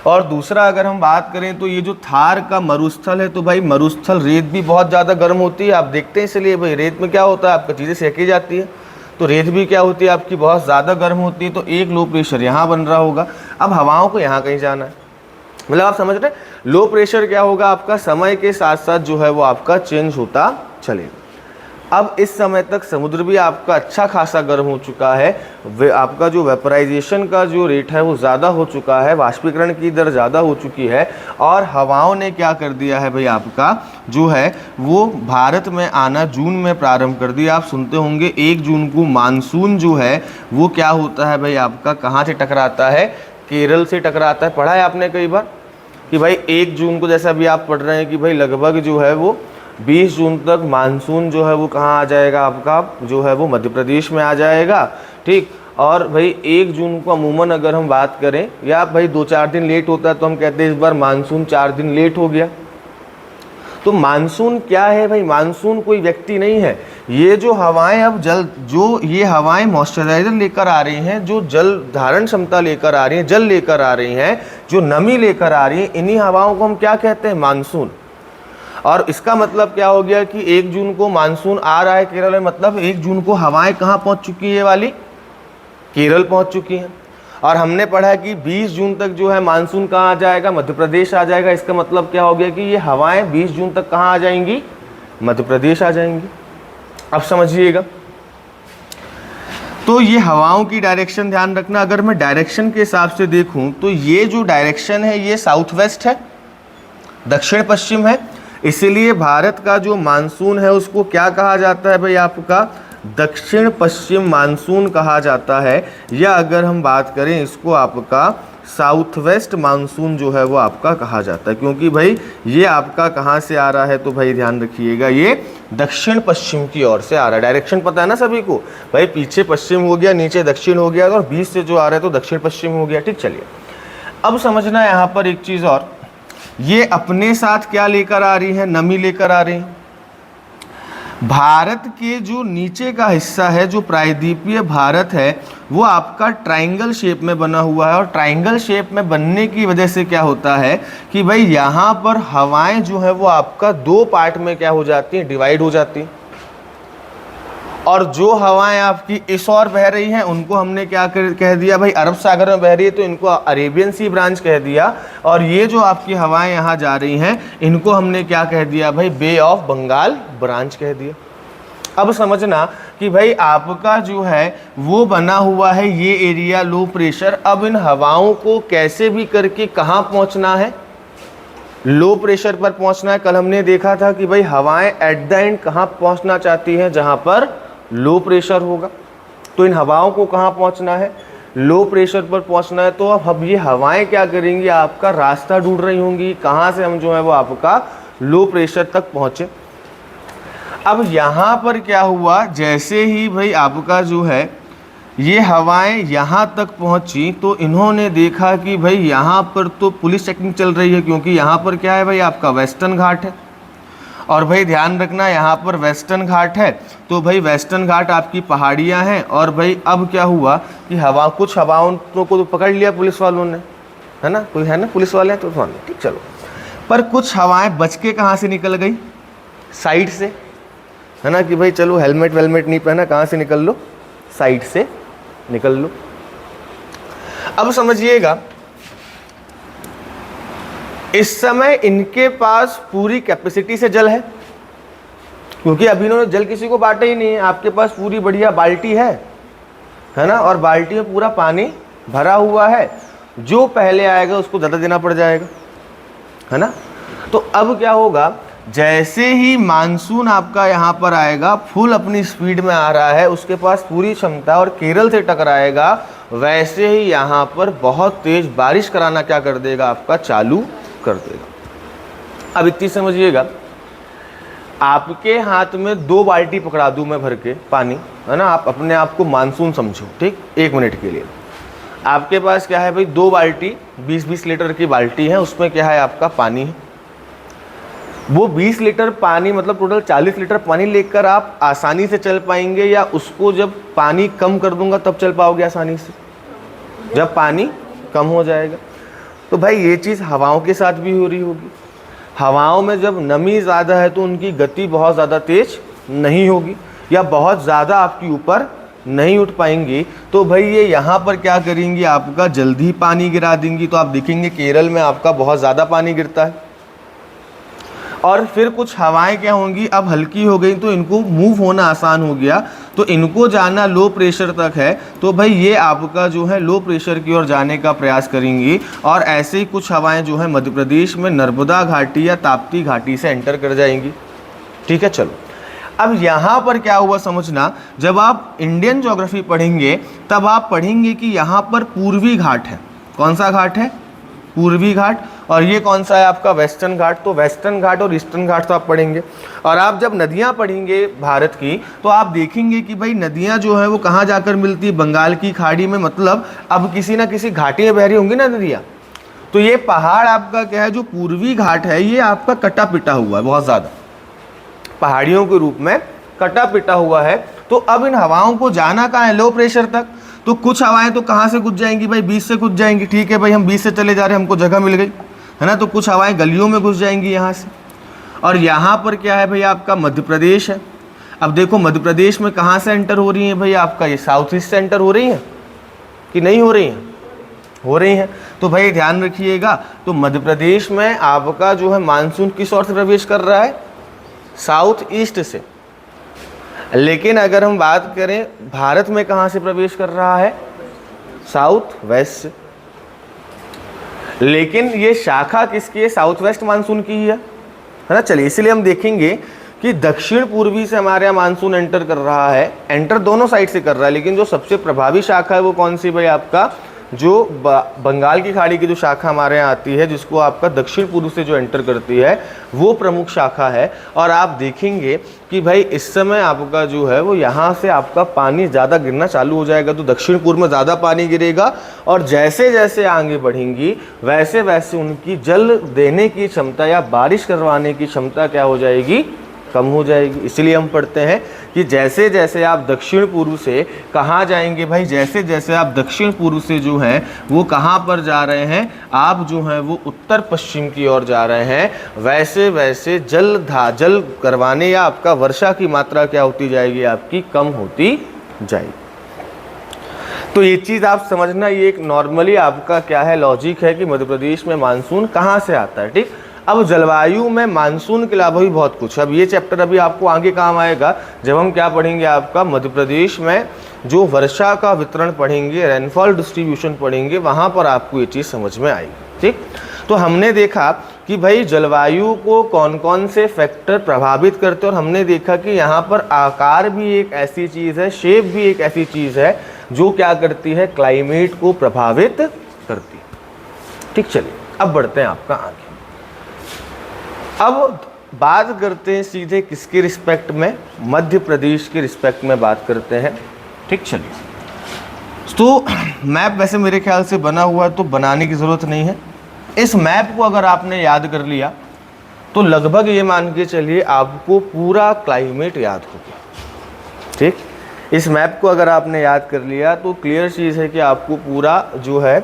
और दूसरा अगर हम बात करें तो ये जो थार का मरुस्थल है, तो भाई मरुस्थल रेत भी बहुत ज़्यादा गर्म होती है, आप देखते हैं। इसलिए भाई रेत में क्या होता है, आपका चीज़ें सेकी जाती है, तो रेत भी क्या होती है आपकी बहुत ज़्यादा गर्म होती है। तो एक लो प्रेशर यहाँ बन रहा होगा। अब हवाओं को यहाँ कहीं जाना है, मतलब आप समझ रहे हैं, लो प्रेशर क्या होगा आपका समय के साथ साथ जो है वो आपका चेंज होता चलेगा। अब इस समय तक समुद्र भी आपका अच्छा खासा गर्म हो चुका है, आपका जो वेपराइजेशन का जो रेट है वो ज़्यादा हो चुका है, वाष्पीकरण की दर ज़्यादा हो चुकी है, और हवाओं ने क्या कर दिया है भाई, आपका जो है वो भारत में आना जून में प्रारंभ कर दिया। आप सुनते होंगे 1 जून को मानसून जो है वो क्या होता है भाई, आपका कहाँ से टकराता है, केरल से टकराता है। पढ़ा है आपने कई बार कि भाई 1 जून को, जैसा अभी आप पढ़ रहे हैं कि भाई लगभग जो है वो 20 जून तक मानसून जो है वो कहाँ आ जाएगा, आपका जो है वो मध्य प्रदेश में आ जाएगा, ठीक। और भाई 1 जून को अमूमन अगर हम बात करें, या भाई 2-4 दिन लेट होता है तो हम कहते हैं इस बार मानसून 4 दिन लेट हो गया। तो मानसून क्या है भाई, मानसून कोई व्यक्ति नहीं है, ये जो हवाएं अब जो ये हवाएं मॉइस्चराइजर लेकर आ रही हैं, जो जल धारण क्षमता लेकर आ रही हैं, जल लेकर आ रही हैं, जो नमी लेकर आ रही हैं, इन्हीं हवाओं को हम क्या कहते हैं, मानसून। और इसका मतलब क्या हो गया कि 1 जून को मानसून आ रहा है केरल में, मतलब 1 जून को हवाएं कहाँ पहुँच चुकी है, ये वाली केरल पहुँच चुकी हैं। और हमने पढ़ा कि 20 जून तक जो है मानसून कहाँ आ जाएगा, मध्य प्रदेश आ जाएगा। इसका मतलब क्या हो गया कि ये हवाएं 20 जून तक कहाँ आ जाएंगी, मध्य प्रदेश आ जाएंगी। अब समझिएगा, तो ये हवाओं की डायरेक्शन ध्यान रखना। अगर मैं डायरेक्शन के हिसाब से देखूं तो ये जो डायरेक्शन है ये साउथ वेस्ट है, दक्षिण पश्चिम है, इसलिए भारत का जो मानसून है उसको क्या कहा जाता है भाई, आपका दक्षिण पश्चिम मानसून कहा जाता है। या अगर हम बात करें इसको आपका साउथ वेस्ट मानसून जो है वो आपका कहा जाता है, क्योंकि भाई ये आपका कहाँ से आ रहा है, तो भाई ध्यान रखिएगा ये दक्षिण पश्चिम की ओर से आ रहा है। डायरेक्शन पता है ना सभी को भाई, पीछे पश्चिम हो गया, नीचे दक्षिण हो गया, और बीच से जो आ रहा है तो दक्षिण पश्चिम हो गया, ठीक। चलिए अब समझना यहाँ पर एक चीज़ और, ये अपने साथ क्या लेकर आ रही है, नमी लेकर आ रही है। भारत के जो नीचे का हिस्सा है, जो प्रायद्वीपीय भारत है, वो आपका ट्रायंगल शेप में बना हुआ है। और ट्रायंगल शेप में बनने की वजह से क्या होता है कि भाई यहाँ पर हवाएं जो है वो आपका 2 पार्ट में क्या हो जाती हैं, डिवाइड हो जाती हैं। और जो हवाएं आपकी इस ओर बह रही हैं उनको हमने क्या कह दिया भाई, अरब सागर में बह रही है तो इनको अरेबियन सी ब्रांच कह दिया। और ये जो आपकी हवाएं यहाँ जा रही हैं इनको हमने क्या कह दिया भाई, बे ऑफ बंगाल ब्रांच कह दिया। अब समझना कि भाई आपका जो है वो बना हुआ है ये एरिया लो प्रेशर। अब इन हवाओं को कैसे भी करके कहाँ पहुँचना है, लो प्रेशर पर पहुँचना है। कल हमने देखा था कि भाई हवाएं एट द एंड कहाँ पहुँचना चाहती हैं, जहाँ पर लो प्रेशर होगा। तो इन हवाओं को कहाँ पहुँचना है, लो प्रेशर पर पहुँचना है। तो अब ये हवाएं क्या करेंगी, आपका रास्ता ढूंढ रही होंगी कहाँ से हम जो है वो आपका लो प्रेशर तक पहुँचे। अब यहाँ पर क्या हुआ, जैसे ही भाई आपका जो है ये हवाएं यहाँ तक पहुँची तो इन्होंने देखा कि भाई यहाँ पर तो पुलिस चेकिंग चल रही है, क्योंकि यहाँ पर क्या है भाई, आपका वेस्टर्न घाट है। और भाई ध्यान रखना यहाँ पर वेस्टर्न घाट है, तो भाई वेस्टर्न घाट आपकी पहाड़ियाँ हैं। और भाई अब क्या हुआ कि कुछ हवाओं को तो पकड़ लिया पुलिस वालों ने, है ना, कोई है ना पुलिस वाले हैं तो ठीक चलो, पर कुछ हवाएं बच के कहाँ से निकल गई, साइड से, है ना, कि भाई चलो हेलमेट वेलमेट नहीं पहना, कहाँ से निकल लो, साइड से निकल लो। अब समझिएगा, इस समय इनके पास पूरी कैपेसिटी से जल है, क्योंकि अभी इन्होंने जल किसी को बांटा ही नहीं है। आपके पास पूरी बढ़िया बाल्टी है ना, और बाल्टी में पूरा पानी भरा हुआ है, जो पहले आएगा उसको ज़्यादा देना पड़ जाएगा, है ना। तो अब क्या होगा, जैसे ही मानसून आपका यहाँ पर आएगा, फुल अपनी स्पीड में आ रहा है, उसके पास पूरी क्षमता और केरल से टकराएगा, वैसे ही यहाँ पर बहुत तेज बारिश कराना क्या कर देगा, आपका चालू कर देगा। अब इतनी समझिएगा, आपके हाथ में 2 बाल्टी पकड़ा दूं मैं भर के पानी, है ना, आप अपने आप को मानसून समझो, ठीक, 1 मिनट के लिए। आपके पास क्या है भाई, 2 बाल्टी 20-20 लीटर की बाल्टी है, उसमें क्या है आपका पानी है। वो 20 लीटर पानी मतलब टोटल 40 लीटर पानी लेकर आप आसानी से चल पाएंगे, या उसको जब पानी कम कर दूंगा तब चल पाओगे आसानी से, जब पानी कम हो जाएगा। तो भाई ये चीज़ हवाओं के साथ भी हो रही होगी। हवाओं में जब नमी ज़्यादा है तो उनकी गति बहुत ज़्यादा तेज नहीं होगी, या बहुत ज़्यादा आपके ऊपर नहीं उठ पाएंगी, तो भाई ये यहाँ पर क्या करेंगी, आपका जल्दी पानी गिरा देंगी। तो आप देखेंगे केरल में आपका बहुत ज़्यादा पानी गिरता है। और फिर कुछ हवाएं क्या होंगी, अब हल्की हो गई तो इनको मूव होना आसान हो गया, तो इनको जाना लो प्रेशर तक है, तो भाई ये आपका जो है लो प्रेशर की ओर जाने का प्रयास करेंगी। और ऐसे ही कुछ हवाएं जो है मध्य प्रदेश में नर्मदा घाटी या ताप्ती घाटी से एंटर कर जाएंगी, ठीक है। चलो, अब यहाँ पर क्या हुआ समझना, जब आप इंडियन ज्योग्राफी पढ़ेंगे तब आप पढ़ेंगे कि यहाँ पर पूर्वी घाट है। कौन सा घाट है, पूर्वी घाट। और ये कौन सा है आपका, वेस्टर्न घाट। तो वेस्टर्न घाट और ईस्टर्न घाट तो आप पढ़ेंगे। और आप जब नदियाँ पढ़ेंगे भारत की, तो आप देखेंगे कि भाई नदियाँ जो है वो कहाँ जाकर मिलती है, बंगाल की खाड़ी में। मतलब अब किसी ना किसी घाटी में बह रही होंगी ना नदियाँ। तो ये पहाड़ आपका क्या है, जो पूर्वी घाट है, ये आपका कटा पिटा हुआ है, बहुत ज़्यादा पहाड़ियों के रूप में कटा पिटा हुआ है। तो अब इन हवाओं को जाना कहाँ है, लो प्रेशर तक। तो कुछ हवाएं तो कहाँ से घुस जाएंगी भाई, बीच से घुस जाएंगी, ठीक है भाई, हम बीच से चले जा रहे हैं, हमको जगह मिल गई, है ना। तो कुछ हवाएं गलियों में घुस जाएंगी यहाँ से। और यहाँ पर क्या है भाई, आपका मध्य प्रदेश है। अब देखो मध्य प्रदेश में कहाँ से एंटर हो रही है भाई, आपका ये साउथ ईस्ट से एंटर हो रही है कि नहीं हो रही है, हो रही हैं। तो भाई ध्यान रखिएगा, तो मध्य प्रदेश में आपका जो है मानसून किस ओर से प्रवेश कर रहा है, साउथ ईस्ट से। लेकिन अगर हम बात करें भारत में कहाँ से प्रवेश कर रहा है, साउथ वेस्ट से। लेकिन ये शाखा किसकी है, साउथ वेस्ट मानसून की ही है ना। चलिए, इसलिए हम देखेंगे कि दक्षिण पूर्वी से हमारे यहाँ मानसून एंटर कर रहा है। एंटर दोनों साइड से कर रहा है, लेकिन जो सबसे प्रभावी शाखा है वो कौन सी भाई, आपका जो बंगाल की खाड़ी की जो शाखा हमारे यहाँ आती है, जिसको आपका दक्षिण पूर्व से जो एंटर करती है, वो प्रमुख शाखा है। और आप देखेंगे कि भाई इस समय आपका जो है वो यहाँ से आपका पानी ज़्यादा गिरना चालू हो जाएगा। तो दक्षिण पूर्व में ज़्यादा पानी गिरेगा, और जैसे जैसे आगे बढ़ेंगी वैसे वैसे उनकी जल देने की क्षमता या बारिश करवाने की क्षमता क्या हो जाएगी, कम हो जाएगी। इसलिए हम पढ़ते हैं कि जैसे जैसे आप दक्षिण पूर्व से कहाँ जाएंगे भाई, जैसे जैसे आप दक्षिण पूर्व से जो हैं वो कहाँ पर जा रहे हैं, आप जो हैं वो उत्तर पश्चिम की ओर जा रहे हैं, वैसे वैसे जल करवाने या आपका वर्षा की मात्रा क्या होती जाएगी, आपकी कम होती जाएगी। तो ये चीज़ आप समझना, ये एक नॉर्मली आपका क्या है लॉजिक है कि मध्य प्रदेश में मानसून कहाँ से आता है, ठीक। अब जलवायु में मानसून के अलावा भी बहुत कुछ। अब ये चैप्टर अभी आपको आगे काम आएगा, जब हम क्या पढ़ेंगे, आपका मध्य प्रदेश में जो वर्षा का वितरण पढ़ेंगे, रेनफॉल डिस्ट्रीब्यूशन पढ़ेंगे, वहाँ पर आपको ये चीज़ समझ में आएगी, ठीक। तो हमने देखा कि भाई जलवायु को कौन कौन से फैक्टर प्रभावित करते हैं, और हमने देखा कि यहाँ पर आकार भी एक ऐसी चीज़ है, शेप भी एक ऐसी चीज़ है जो क्या करती है, क्लाइमेट को प्रभावित करती है, ठीक। चलिए अब बढ़ते हैं आपका आगे। अब बात करते हैं सीधे किसके रिस्पेक्ट में, मध्य प्रदेश के रिस्पेक्ट में बात करते हैं, ठीक। चलिए, तो मैप वैसे मेरे ख्याल से बना हुआ है, तो बनाने की ज़रूरत नहीं है। इस मैप को अगर आपने याद कर लिया तो लगभग ये मान के चलिए आपको पूरा क्लाइमेट याद हो गया। ठीक, इस मैप को अगर आपने याद कर लिया तो क्लियर चीज़ है कि आपको पूरा जो है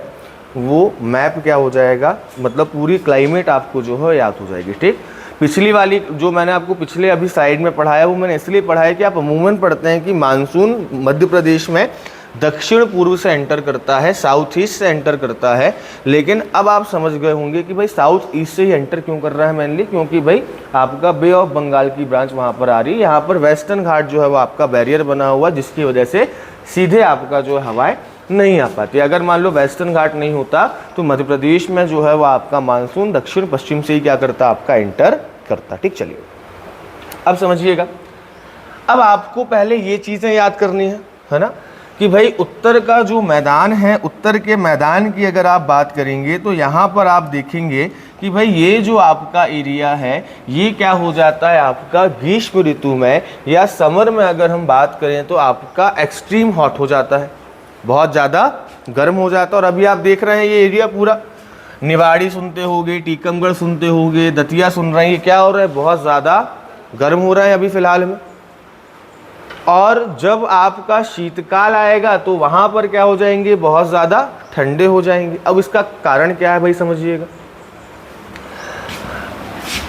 वो मैप क्या हो जाएगा, मतलब पूरी क्लाइमेट आपको जो है याद हो जाएगी। ठीक, पिछली वाली जो मैंने आपको पिछले अभी साइड में पढ़ाया वो मैंने इसलिए पढ़ाया कि आप अमूमन पढ़ते हैं कि मानसून मध्य प्रदेश में दक्षिण पूर्व से एंटर करता है, साउथ ईस्ट से एंटर करता है। लेकिन अब आप समझ गए होंगे कि भाई साउथ ईस्ट से ही एंटर क्यों कर रहा है मेनली, क्योंकि भाई आपका बे ऑफ बंगाल की ब्रांच वहाँ पर आ रही है। यहाँ पर वेस्टर्न घाट जो है वो आपका बैरियर बना हुआ, जिसकी वजह से सीधे आपका जो हवाएं नहीं आ पाती। अगर मान लो वेस्टर्न घाट नहीं होता तो मध्य प्रदेश में जो है वो आपका मानसून दक्षिण पश्चिम से ही क्या करता, आपका एंटर करता। ठीक, चलिए अब समझिएगा। अब आपको पहले ये चीज़ें याद करनी है ना, कि भाई उत्तर का जो मैदान है, उत्तर के मैदान की अगर आप बात करेंगे तो यहाँ पर आप देखेंगे कि भाई ये जो आपका एरिया है ये क्या हो जाता है आपका ग्रीष्म ऋतु में या समर में अगर हम बात करें तो आपका एक्सट्रीम हॉट हो जाता है, बहुत ज़्यादा गर्म हो जाता है। और अभी आप देख रहे हैं ये एरिया पूरा, निवाड़ी सुनते होगे, टीकमगढ़ सुनते होगे, दतिया सुन रहे हैं, ये क्या हो रहा है, बहुत ज़्यादा गर्म हो रहा है अभी फ़िलहाल में। और जब आपका शीतकाल आएगा तो वहाँ पर क्या हो जाएंगे, बहुत ज़्यादा ठंडे हो जाएंगे। अब इसका कारण क्या है भाई समझिएगा।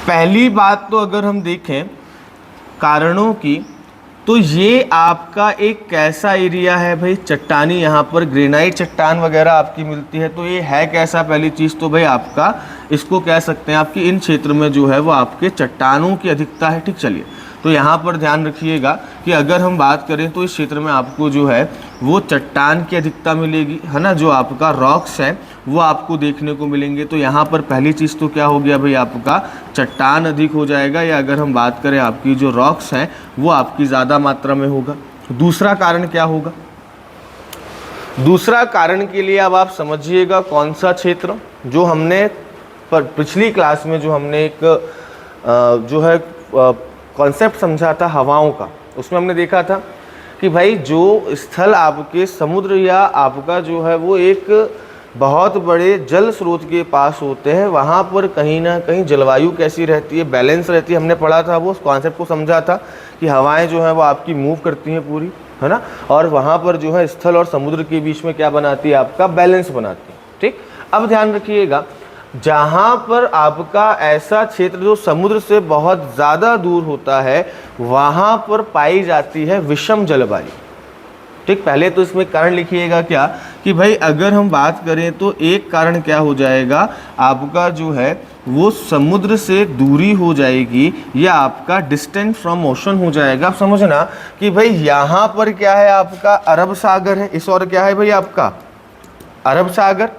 पहली बात तो अगर हम देखें कारणों की, तो ये आपका एक कैसा एरिया है भाई, चट्टानी, यहाँ पर ग्रेनाइट चट्टान वगैरह आपकी मिलती है। तो ये है कैसा, पहली चीज़ तो भाई आपका इसको कह सकते हैं आपकी इन क्षेत्र में जो है वो आपके चट्टानों की अधिकता है। ठीक, चलिए तो यहाँ पर ध्यान रखिएगा कि अगर हम बात करें तो इस क्षेत्र में आपको जो है वो चट्टान की अधिकता मिलेगी, है ना, जो आपका रॉक्स है वो आपको देखने को मिलेंगे। तो यहाँ पर पहली चीज़ तो क्या हो गया भाई, आपका चट्टान अधिक हो जाएगा, या अगर हम बात करें आपकी जो रॉक्स हैं वो आपकी ज़्यादा मात्रा में होगा। दूसरा कारण क्या होगा, दूसरा कारण के लिए अब आप समझिएगा कौन सा क्षेत्र, जो हमने पिछली क्लास में जो हमने एक जो है कॉन्सेप्ट समझा था हवाओं का, उसमें हमने देखा था कि भाई जो स्थल आपके समुद्र या आपका जो है वो एक बहुत बड़े जल स्रोत के पास होते हैं, वहाँ पर कहीं ना कहीं जलवायु कैसी रहती है, बैलेंस रहती है। हमने पढ़ा था, वो कॉन्सेप्ट को समझा था कि हवाएं जो हैं वो आपकी मूव करती हैं पूरी, है ना, और वहाँ पर जो है स्थल और समुद्र के बीच में क्या बनाती है, आपका बैलेंस बनाती है। ठीक, अब ध्यान रखिएगा, जहाँ पर आपका ऐसा क्षेत्र जो समुद्र से बहुत ज़्यादा दूर होता है वहाँ पर पाई जाती है विषम जलवायु। ठीक, पहले तो इसमें कारण लिखिएगा क्या, कि भाई अगर हम बात करें तो एक कारण क्या हो जाएगा, आपका जो है वो समुद्र से दूरी हो जाएगी या आपका डिस्टेंस फ्रॉम ओशन हो जाएगा। आप समझना कि भाई यहाँ पर क्या है, आपका अरब सागर है, इस और क्या है भाई आपका अरब सागर,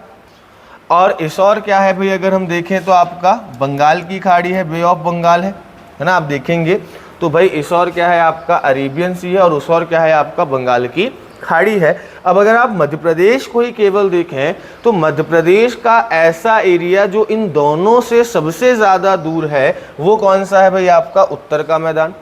और इस और क्या है भाई, अगर हम देखें तो आपका बंगाल की खाड़ी है, बे ऑफ बंगाल है ना, आप देखेंगे तो भाई इस और क्या है आपका अरेबियन सी है, और उस और क्या है आपका बंगाल की खाड़ी है। अब अगर आप मध्य प्रदेश को ही केवल देखें तो मध्य प्रदेश का ऐसा एरिया जो इन दोनों से सबसे ज़्यादा दूर है वो कौन सा है भाई, आपका उत्तर का मैदान।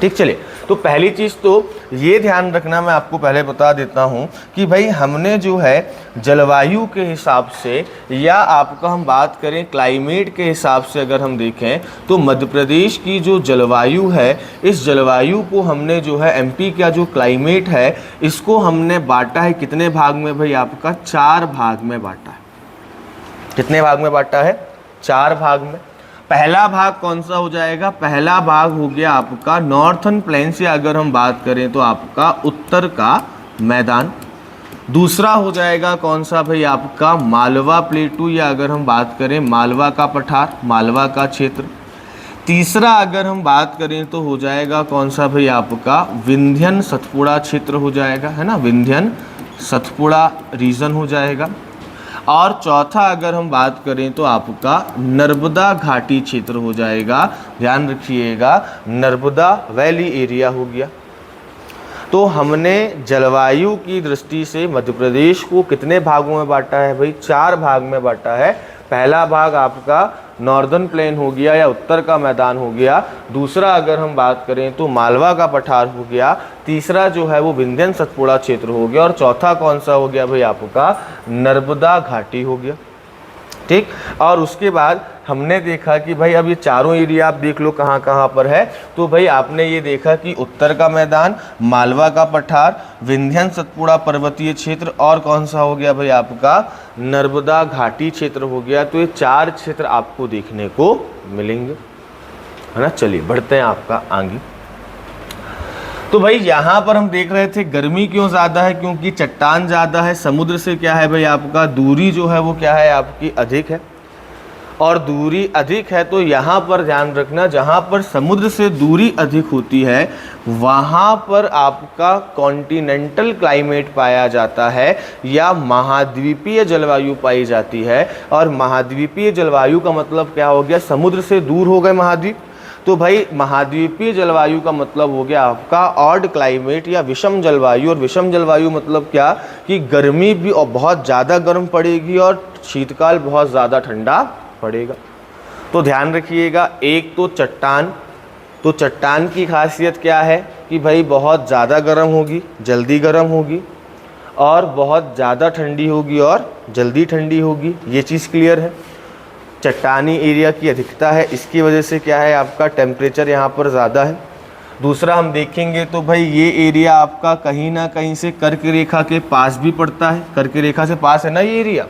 ठीक, चलिए तो पहली चीज़ तो ये ध्यान रखना, मैं आपको पहले बता देता हूँ कि भाई हमने जो है जलवायु के हिसाब से या आपका हम बात करें क्लाइमेट के हिसाब से अगर हम देखें तो मध्य प्रदेश की जो जलवायु है, इस जलवायु को हमने जो है एमपी का जो क्लाइमेट है इसको हमने बांटा है कितने भाग में भाई, आपका 4 भाग में बांटा है। कितने भाग में बांटा है, 4 भाग में। पहला भाग कौन सा हो जाएगा, पहला भाग हो गया आपका नॉर्थर्न प्लेन से अगर हम बात करें तो आपका उत्तर का मैदान। दूसरा हो जाएगा कौन सा भाई, आपका मालवा प्लेटू या अगर हम बात करें मालवा का पठार, मालवा का क्षेत्र। तीसरा अगर हम बात करें तो हो जाएगा कौन सा भाई, आपका विंध्यन सतपुड़ा क्षेत्र हो जाएगा, है ना, विंध्यन सतपुड़ा रीजन हो जाएगा। और चौथा अगर हम बात करें तो आपका नर्मदा घाटी क्षेत्र हो जाएगा, ध्यान रखिएगा नर्मदा वैली एरिया हो गया। तो हमने जलवायु की दृष्टि से मध्य प्रदेश को कितने भागों में बांटा है भाई, 4 भाग में बांटा है। पहला भाग आपका नॉर्दर्न प्लेन हो गया या उत्तर का मैदान हो गया, दूसरा अगर हम बात करें तो मालवा का पठार हो गया, तीसरा जो है वो विंध्यन सतपुड़ा क्षेत्र हो गया, और चौथा कौन सा हो गया भाई, आपका नर्मदा घाटी हो गया। ठीक। और उसके बाद हमने देखा कि भाई अब ये चारों एरिया आप देख लो कहाँ कहाँ पर है। तो भाई आपने ये देखा कि उत्तर का मैदान, मालवा का पठार, विंध्य सतपुड़ा पर्वतीय क्षेत्र और कौन सा हो गया भाई आपका नर्मदा घाटी क्षेत्र हो गया। तो ये 4 क्षेत्र आपको देखने को मिलेंगे, है ना। चलिए बढ़ते हैं आपका आगे। तो भाई यहाँ पर हम देख रहे थे गर्मी क्यों ज़्यादा है, क्योंकि चट्टान ज़्यादा है, समुद्र से क्या है भाई आपका दूरी जो है वो क्या है आपकी अधिक है। और दूरी अधिक है तो यहाँ पर ध्यान रखना, जहाँ पर समुद्र से दूरी अधिक होती है वहाँ पर आपका कॉन्टिनेंटल क्लाइमेट पाया जाता है या महाद्वीपीय जलवायु पाई जाती है। और महाद्वीपीय जलवायु का मतलब क्या हो गया, समुद्र से दूर हो गए महाद्वीप। तो भाई महाद्वीपीय जलवायु का मतलब हो गया आपका ऑड क्लाइमेट या विषम जलवायु। और विषम जलवायु मतलब क्या कि गर्मी भी और बहुत ज़्यादा गर्म पड़ेगी और शीतकाल बहुत ज़्यादा ठंडा पड़ेगा। तो ध्यान रखिएगा, एक तो चट्टान, तो चट्टान की खासियत क्या है कि भाई बहुत ज़्यादा गर्म होगी, जल्दी गर्म होगी, और बहुत ज़्यादा ठंडी होगी और जल्दी ठंडी होगी। ये चीज़ क्लियर है। चट्टानी एरिया की अधिकता है, इसकी वजह से क्या है आपका टेम्परेचर यहाँ पर ज़्यादा है। दूसरा हम देखेंगे तो भाई ये एरिया आपका कहीं ना कहीं से कर्क रेखा के पास भी पड़ता है, कर्क रेखा से पास है ना ये एरिया।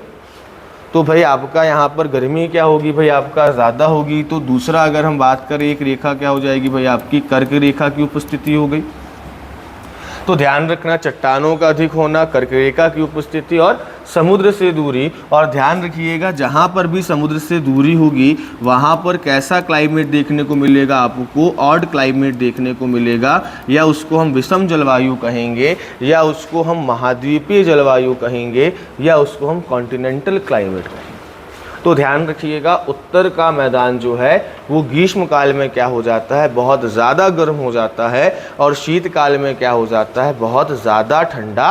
तो भाई आपका यहाँ पर गर्मी क्या होगी भाई आपका ज़्यादा होगी। तो दूसरा अगर हम बात करें एक रेखा क्या हो जाएगी भाई आपकी कर्क रेखा की उपस्थिति हो गई। तो ध्यान रखना चट्टानों का अधिक होना, कर्क रेखा की उपस्थिति और समुद्र से दूरी। और ध्यान रखिएगा जहाँ पर भी समुद्र से दूरी होगी वहाँ पर कैसा क्लाइमेट देखने को मिलेगा आपको, ऑड क्लाइमेट देखने को मिलेगा, या उसको हम विषम जलवायु कहेंगे, या उसको हम महाद्वीपीय जलवायु कहेंगे, या उसको हम कॉन्टिनेंटल क्लाइमेट कहेंगे। तो ध्यान रखिएगा उत्तर का मैदान जो है वो ग्रीष्म काल में क्या हो जाता है, बहुत ज़्यादा गर्म हो जाता है, और शीतकाल में क्या हो जाता है, बहुत ज़्यादा ठंडा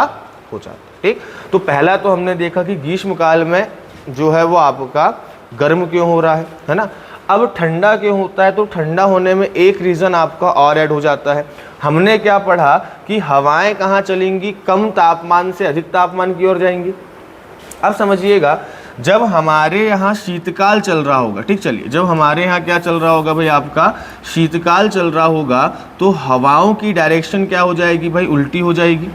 हो जाता है। ठीक। तो पहला तो हमने देखा कि ग्रीष्म काल में जो है वो आपका गर्म क्यों हो रहा है ना। अब ठंडा क्यों होता है, तो ठंडा होने में एक रीज़न आपका और ऐड हो जाता है। हमने क्या पढ़ा कि हवाएं कहाँ चलेंगी, कम तापमान से अधिक तापमान की ओर जाएंगी। अब समझिएगा जब हमारे यहाँ शीतकाल चल रहा होगा, ठीक, चलिए जब हमारे यहाँ क्या चल रहा होगा भाई आपका शीतकाल चल रहा होगा, तो हवाओं की डायरेक्शन क्या हो जाएगी भाई, उल्टी हो जाएगी,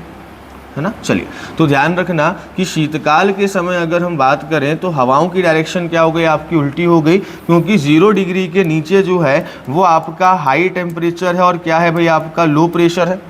है ना। चलिए तो ध्यान रखना कि शीतकाल के समय अगर हम बात करें तो हवाओं की डायरेक्शन क्या हो गई आपकी, उल्टी हो गई, क्योंकि 0 डिग्री के नीचे जो है वो आपका हाई टेम्परेचर है और क्या है भाई आपका लो प्रेशर है।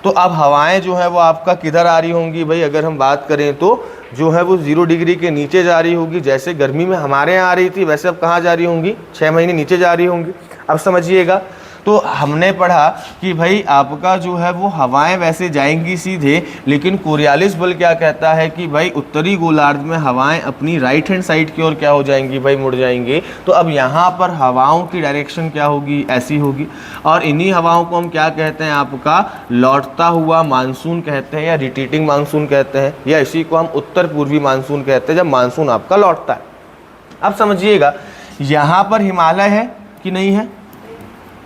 तो अब हवाएं जो है वो आपका किधर आ रही होंगी भाई, अगर हम बात करें तो जो है वो 0 डिग्री के नीचे जा रही होगी। जैसे गर्मी में हमारे यहाँ आ रही थी वैसे अब कहाँ जा रही होंगी, 6 महीने नीचे जा रही होंगी। अब समझिएगा तो हमने पढ़ा कि भाई आपका जो है वो हवाएं वैसे जाएंगी सीधे, लेकिन कोरियालिस बल क्या कहता है कि भाई उत्तरी गोलार्ध में हवाएं अपनी राइट हैंड साइड की ओर क्या हो जाएंगी भाई, मुड़ जाएंगे। तो अब यहाँ पर हवाओं की डायरेक्शन क्या होगी, ऐसी होगी। और इन्हीं हवाओं को हम क्या कहते हैं आपका लौटता हुआ मानसून कहते हैं, या रिट्रीटिंग मानसून कहते हैं, या इसी को हम उत्तर पूर्वी मानसून कहते हैं, जब मानसून आपका लौटता है। अब समझिएगा यहाँ पर हिमालय है कि नहीं है,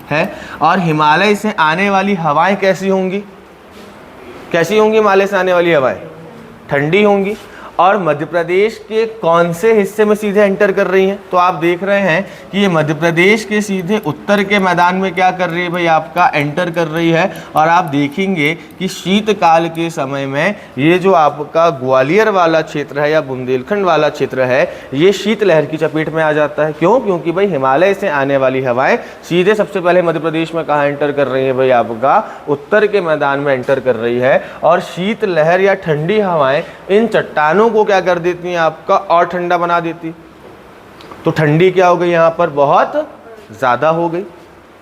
है, और हिमालय से आने वाली हवाएं कैसी होंगी, कैसी होंगी, हिमालय से आने वाली हवाएं ठंडी होंगी। और मध्य प्रदेश के कौन से हिस्से में सीधे एंटर कर रही हैं, तो आप देख रहे हैं कि ये मध्य प्रदेश के सीधे उत्तर के मैदान में क्या कर रही है भाई आपका एंटर कर रही है। और आप देखेंगे कि शीतकाल के समय में ये जो आपका ग्वालियर वाला क्षेत्र है या बुंदेलखंड वाला क्षेत्र है ये शीतलहर की चपेट में आ जाता है। क्यों, क्योंकि भाई हिमालय से आने वाली हवाएं सीधे सबसे पहले मध्य प्रदेश में कहाँ एंटर कर रही है भाई आपका उत्तर के मैदान में एंटर कर रही है। और शीतलहर या ठंडी हवाएं इन चट्टानों को क्या कर देती हैं आपका और ठंडा बना देती। तो ठंडी क्या हो गई यहाँ पर, बहुत ज़्यादा हो गई।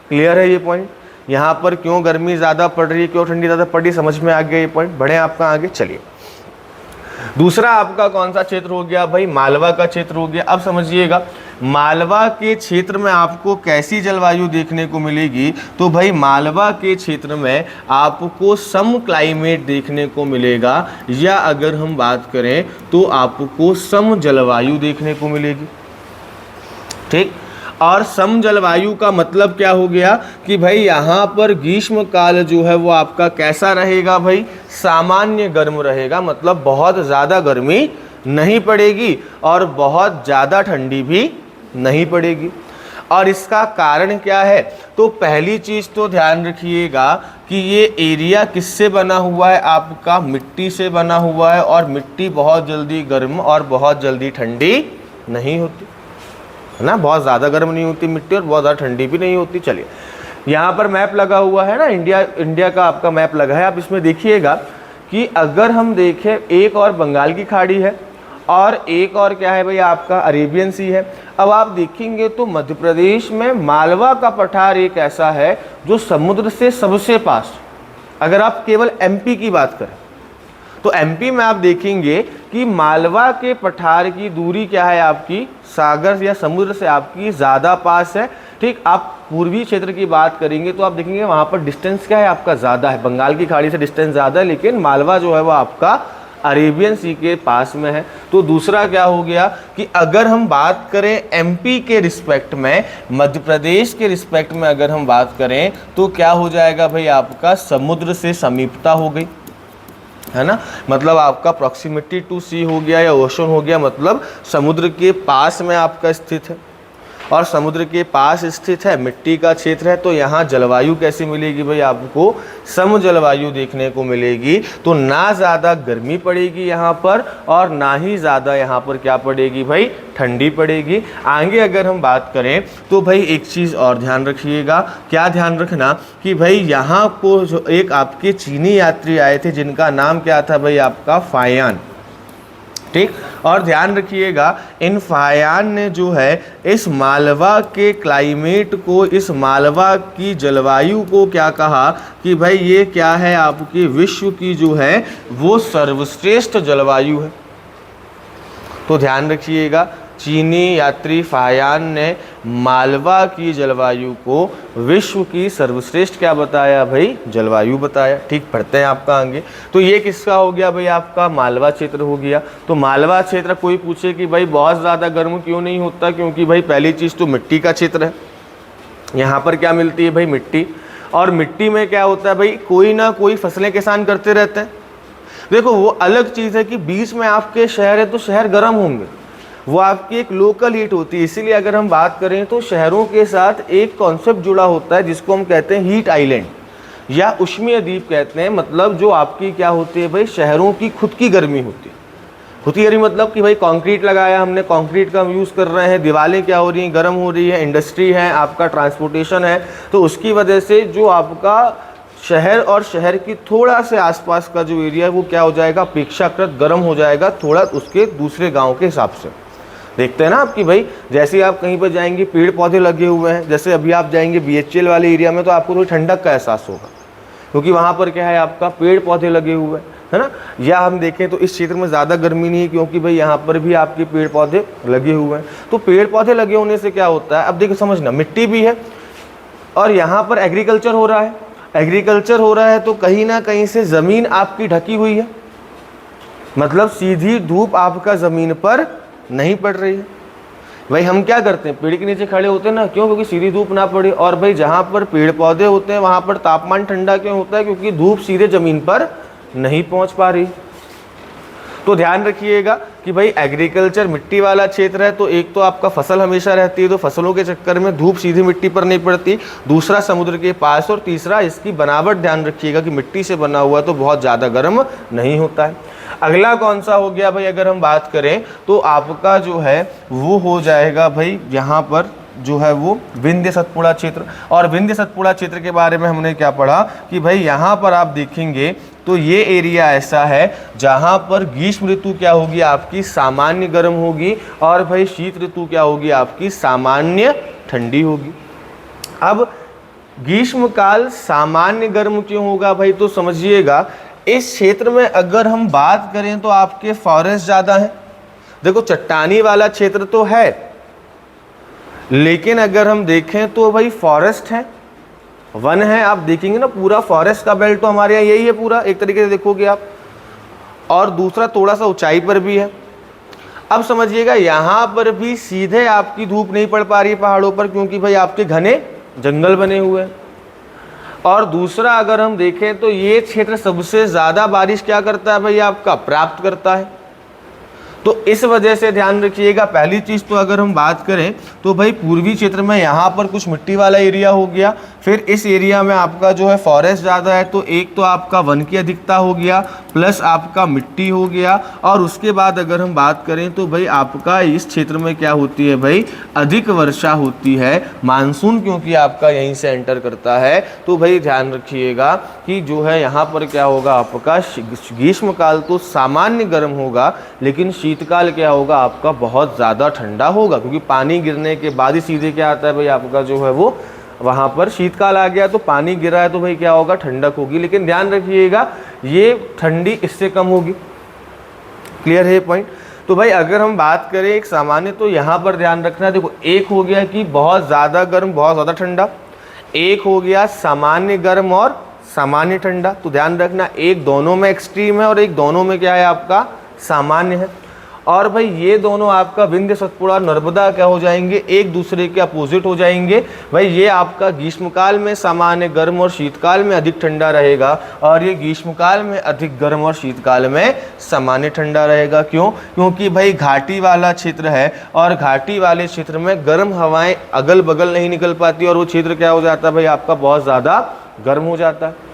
क्लियर है ये पॉइंट, यहाँ पर क्यों गर्मी ज़्यादा पड़ रही है, क्यों ठंडी ज़्यादा पड़ रही है, समझ में आ गया ये पॉइंट। बढ़े आपका आगे। चलिए दूसरा आपका कौन सा क्षेत्र हो गया भाई, मालवा का क्षेत्र हो गया। अब समझिएगा मालवा के क्षेत्र में आपको कैसी जलवायु देखने को मिलेगी, तो भाई मालवा के क्षेत्र में आपको सम क्लाइमेट देखने को मिलेगा, या अगर हम बात करें तो आपको सम जलवायु देखने को मिलेगी। ठीक। और सम जलवायु का मतलब क्या हो गया कि भाई यहाँ पर ग्रीष्म काल जो है वो आपका कैसा रहेगा भाई, सामान्य गर्म रहेगा, मतलब बहुत ज़्यादा गर्मी नहीं पड़ेगी और बहुत ज़्यादा ठंडी भी नहीं पड़ेगी। और इसका कारण क्या है? तो पहली चीज़ तो ध्यान रखिएगा कि ये एरिया किससे बना हुआ है? आपका मिट्टी से बना हुआ है, और मिट्टी बहुत जल्दी गर्म और बहुत जल्दी ठंडी नहीं होती है ना। बहुत ज़्यादा गर्म नहीं होती मिट्टी और बहुत ज़्यादा ठंडी भी नहीं होती। चलिए, यहाँ पर मैप लगा हुआ है ना, इंडिया का आपका मैप लगा है। आप इसमें देखिएगा कि अगर हम देखें, एक और बंगाल की खाड़ी है और एक और क्या है भाई आपका अरेबियन सी है। अब आप देखेंगे तो मध्य प्रदेश में मालवा का पठार एक ऐसा है जो समुद्र से सबसे पास। अगर आप केवल एमपी की बात करें तो एमपी में आप देखेंगे कि मालवा के पठार की दूरी क्या है आपकी, सागर या समुद्र से आपकी ज़्यादा पास है। ठीक, आप पूर्वी क्षेत्र की बात करेंगे तो आप देखेंगे वहाँ पर डिस्टेंस क्या है आपका ज़्यादा है, बंगाल की खाड़ी से डिस्टेंस ज़्यादा है, लेकिन मालवा जो है वो आपका अरेबियन सी के पास में है। तो दूसरा क्या हो गया कि अगर हम बात करें एमपी के रिस्पेक्ट में, मध्य प्रदेश के रिस्पेक्ट में अगर हम बात करें तो क्या हो जाएगा भाई आपका समुद्र से समीपता हो गई, है ना। मतलब आपका प्रॉक्सिमिटी टू सी हो गया या ओशन हो गया, मतलब समुद्र के पास में आपका स्थित है और समुद्र के पास स्थित है, मिट्टी का क्षेत्र है। तो यहाँ जलवायु कैसी मिलेगी भाई आपको? सम जलवायु देखने को मिलेगी। तो ना ज़्यादा गर्मी पड़ेगी यहाँ पर और ना ही ज़्यादा यहाँ पर क्या पड़ेगी भाई, ठंडी पड़ेगी। आगे अगर हम बात करें तो भाई एक चीज़ और ध्यान रखिएगा, क्या ध्यान रखना कि भाई यहाँ को जो एक आपके चीनी यात्री आए थे जिनका नाम क्या था भाई आपका फायान। ठीक, और ध्यान रखिएगा इन फायान ने जो है इस मालवा के क्लाइमेट को, इस मालवा की जलवायु को क्या कहा कि भाई ये क्या है आपकी विश्व की जो है वो सर्वश्रेष्ठ जलवायु है। तो ध्यान रखिएगा, चीनी यात्री फायान ने मालवा की जलवायु को विश्व की सर्वश्रेष्ठ क्या बताया भाई, जलवायु बताया। ठीक, पढ़ते हैं आपका आगे। तो ये किसका हो गया भाई आपका मालवा क्षेत्र हो गया। तो मालवा क्षेत्र, कोई पूछे कि भाई बहुत ज़्यादा गर्म क्यों नहीं होता, क्योंकि भाई पहली चीज़ तो मिट्टी का क्षेत्र है, यहाँ पर क्या मिलती है भाई मिट्टी, और मिट्टी में क्या होता है भाई कोई ना कोई फसलें किसान करते रहते हैं। देखो वो अलग चीज़ है कि बीच में आपके शहर है तो शहर गर्म होंगे, वो आपकी एक लोकल हीट होती है। इसीलिए अगर हम बात करें तो शहरों के साथ एक कॉन्सेप्ट जुड़ा होता है जिसको हम कहते हैं हीट आइलैंड या उष्मीय द्वीप कहते हैं। मतलब जो आपकी क्या होती है भाई, शहरों की खुद की गर्मी होती है। खुद की गर्मी मतलब कि भाई कंक्रीट लगाया हमने, कंक्रीट का हम यूज़ कर रहे हैं, दीवारें क्या हो रही हैं, गर्म हो रही है, इंडस्ट्री है, आपका ट्रांसपोर्टेशन है, तो उसकी वजह से जो आपका शहर और शहर की थोड़ा से आसपास का जो एरिया है वो क्या हो जाएगा, अपेक्षाकृत गर्म हो जाएगा थोड़ा उसके दूसरे गाँव के हिसाब से। देखते हैं ना आपकी भाई, जैसे आप कहीं पर जाएंगे पेड़ पौधे लगे हुए हैं, जैसे अभी आप जाएंगे BHL वाले एरिया में तो आपको थोड़ी ठंडक का एहसास होगा क्योंकि वहाँ पर क्या है आपका पेड़ पौधे लगे हुए हैं, है ना। या हम देखें तो इस क्षेत्र में ज़्यादा गर्मी नहीं है क्योंकि भाई यहाँ पर भी आपके पेड़ पौधे लगे हुए हैं। तो पेड़ पौधे लगे होने से क्या होता है, अब देखो समझना, मिट्टी भी है और यहाँ पर एग्रीकल्चर हो रहा है। एग्रीकल्चर हो रहा है तो कहीं ना कहीं से ज़मीन आपकी ढकी हुई है, मतलब सीधी धूप आपका ज़मीन पर नहीं पड़ रही है। भाई हम क्या करते हैं, पेड़ के नीचे खड़े होते हैं ना, क्यों? क्योंकि सीधी धूप ना पड़े। और भाई जहाँ पर पेड़ पौधे होते हैं वहाँ पर तापमान ठंडा क्यों होता है, क्योंकि धूप सीधे ज़मीन पर नहीं पहुँच पा रही। तो ध्यान रखिएगा कि भाई एग्रीकल्चर मिट्टी वाला क्षेत्र है तो एक तो आपका फसल हमेशा रहती है, तो फसलों के चक्कर में धूप सीधी मिट्टी पर नहीं पड़ती, दूसरा समुद्र के पास, और तीसरा इसकी बनावट ध्यान रखिएगा कि मिट्टी से बना हुआ तो बहुत ज़्यादा गर्म नहीं होता है। अगला कौन सा हो गया भाई, अगर हम बात करें तो आपका जो है वो हो जाएगा भाई यहाँ पर जो है वो विंध्य सतपुड़ा क्षेत्र। और विंध्य सतपुड़ा क्षेत्र के बारे में हमने क्या पढ़ा कि भाई यहाँ पर आप देखेंगे तो ये एरिया ऐसा है जहाँ पर ग्रीष्म ऋतु क्या होगी आपकी सामान्य गर्म होगी और भाई शीत ऋतु क्या होगी आपकी सामान्य ठंडी होगी। अब ग्रीष्म काल सामान्य गर्म क्यों होगा भाई, तो समझिएगा इस क्षेत्र में अगर हम बात करें तो आपके फॉरेस्ट ज़्यादा हैं। देखो चट्टानी वाला क्षेत्र तो है, लेकिन अगर हम देखें तो भाई फॉरेस्ट है, वन है। आप देखेंगे ना पूरा फॉरेस्ट का बेल्ट तो हमारे यहाँ यही है पूरा, एक तरीके से देखोगे आप। और दूसरा थोड़ा सा ऊंचाई पर भी है। अब समझिएगा यहाँ पर भी सीधे आपकी धूप नहीं पड़ पा रही है पहाड़ों पर, क्योंकि भाई आपके घने जंगल बने हुए हैं। और दूसरा अगर हम देखें तो ये क्षेत्र सबसे ज़्यादा बारिश क्या करता है भाई आपका, प्राप्त करता है। तो इस वजह से ध्यान रखिएगा, पहली चीज़ तो अगर हम बात करें तो भाई पूर्वी क्षेत्र में यहाँ पर कुछ मिट्टी वाला एरिया हो गया, फिर इस एरिया में आपका जो है फॉरेस्ट ज़्यादा है, तो एक तो आपका वन की अधिकता हो गया प्लस आपका मिट्टी हो गया। और उसके बाद अगर हम बात करें तो भाई आपका इस क्षेत्र में क्या होती है भाई, अधिक वर्षा होती है, मानसून क्योंकि आपका यहीं से एंटर करता है। तो भाई ध्यान रखिएगा कि जो है यहाँ पर क्या होगा, आपका ग्रीष्मकाल तो सामान्य गर्म होगा, लेकिन शीतकाल क्या होगा, आपका बहुत ज़्यादा ठंडा होगा, क्योंकि पानी गिरने के बाद ही सीधे क्या आता है भाई, आपका जो है वो वहाँ पर शीतकाल आ गया, तो पानी गिरा है तो भाई क्या होगा, ठंडक होगी। लेकिन ध्यान रखिएगा ये ठंडी इससे कम होगी। क्लियर है पॉइंट? तो भाई अगर हम बात करें एक सामान्य, तो यहाँ पर ध्यान रखना, देखो एक हो गया कि बहुत ज़्यादा गर्म बहुत ज़्यादा ठंडा, एक हो गया सामान्य गर्म और सामान्य ठंडा। तो ध्यान रखना एक दोनों में एक्सट्रीम है और एक दोनों में क्या है, आपका सामान्य है। और भाई ये दोनों आपका विंध्य सतपुड़ा नर्मदा क्या हो जाएंगे, एक दूसरे के अपोजिट हो जाएंगे। भाई ये आपका ग्रीष्मकाल में सामान्य गर्म और शीतकाल में अधिक ठंडा रहेगा, और ये ग्रीष्मकाल में अधिक गर्म और शीतकाल में सामान्य ठंडा रहेगा। क्यों? क्योंकि भाई घाटी वाला क्षेत्र है, और घाटी वाले क्षेत्र में गर्म हवाएं अगल बगल नहीं निकल पाती, और वो क्षेत्र क्या हो जाता है भाई, आपका बहुत ज़्यादा गर्म हो जाता है।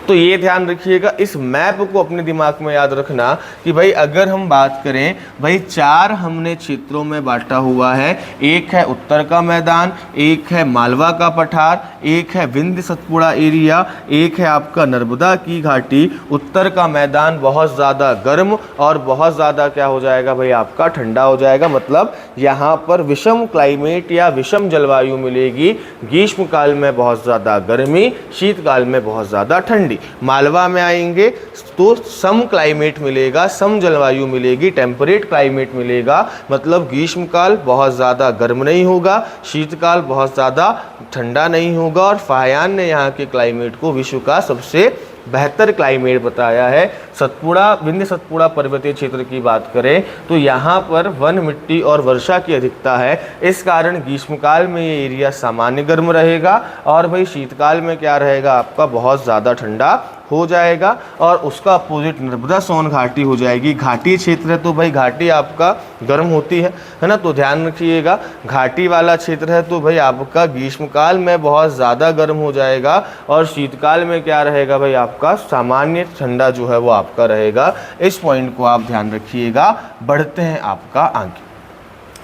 तो ये ध्यान रखिएगा, इस मैप को अपने दिमाग में याद रखना कि भाई अगर हम बात करें, भाई 4 हमने क्षेत्रों में बांटा हुआ है। एक है उत्तर का मैदान, एक है मालवा का पठार, एक है विंध्य सतपुड़ा एरिया, एक है आपका नर्मदा की घाटी। उत्तर का मैदान बहुत ज़्यादा गर्म और बहुत ज़्यादा क्या हो जाएगा भाई, आपका ठंडा हो जाएगा। मतलब यहाँ पर विषम क्लाइमेट या विषम जलवायु मिलेगी, ग्रीष्मकाल में बहुत ज़्यादा गर्मी, शीतकाल में बहुत ज़्यादा ठंडी। मालवा में आएंगे तो सम क्लाइमेट मिलेगा, सम जलवायु मिलेगी, टेम्परेट क्लाइमेट मिलेगा। मतलब ग्रीष्मकाल बहुत ज़्यादा गर्म नहीं होगा, शीतकाल बहुत ज़्यादा ठंडा नहीं होगा। और फाहियान ने यहाँ के क्लाइमेट को विश्व का सबसे बेहतर क्लाइमेट बताया है। सतपुड़ा विंध्य सतपुड़ा पर्वतीय क्षेत्र की बात करें तो यहाँ पर वन, मिट्टी और वर्षा की अधिकता है। इस कारण ग्रीष्मकाल में ये एरिया सामान्य गर्म रहेगा, और भाई शीतकाल में क्या रहेगा, आपका बहुत ज़्यादा ठंडा हो जाएगा। और उसका अपोजिट नर्मदा सोन घाटी हो जाएगी। घाटी क्षेत्र है तो भाई घाटी आपका गर्म होती है ना, तो ध्यान रखिएगा घाटी वाला क्षेत्र है तो भाई आपका ग्रीष्मकाल में बहुत ज़्यादा गर्म हो जाएगा, और शीतकाल में क्या रहेगा भाई, आपका सामान्य ठंडा जो है वो आपका रहेगा। इस पॉइंट को आप ध्यान रखिएगा। बढ़ते हैं आपका आगे,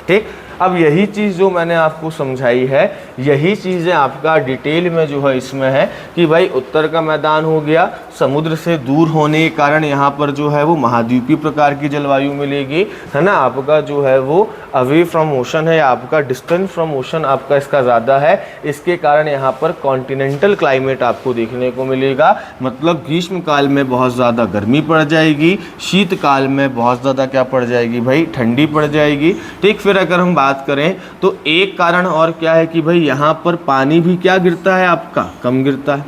ठीक। अब यही चीज़ जो मैंने आपको समझाई है, यही चीज़ें आपका डिटेल में जो है इसमें है कि भाई उत्तर का मैदान हो गया, समुद्र से दूर होने के कारण यहाँ पर जो है वो महाद्वीपीय प्रकार की जलवायु मिलेगी, है ना। आपका जो है वो अवे फ्रॉम ओशन है, आपका डिस्टेंस फ्रॉम ओशन आपका इसका ज़्यादा है, इसके कारण यहाँ पर कॉन्टिनेंटल क्लाइमेट आपको देखने को मिलेगा। मतलब ग्रीष्मकाल में बहुत ज़्यादा गर्मी पड़ जाएगी, शीतकाल में बहुत ज़्यादा क्या पड़ जाएगी भाई, ठंडी पड़ जाएगी, ठीक। फिर अगर हम बात करें तो एक कारण और क्या है कि भाई यहाँ पर पानी भी क्या गिरता है, आपका कम गिरता है,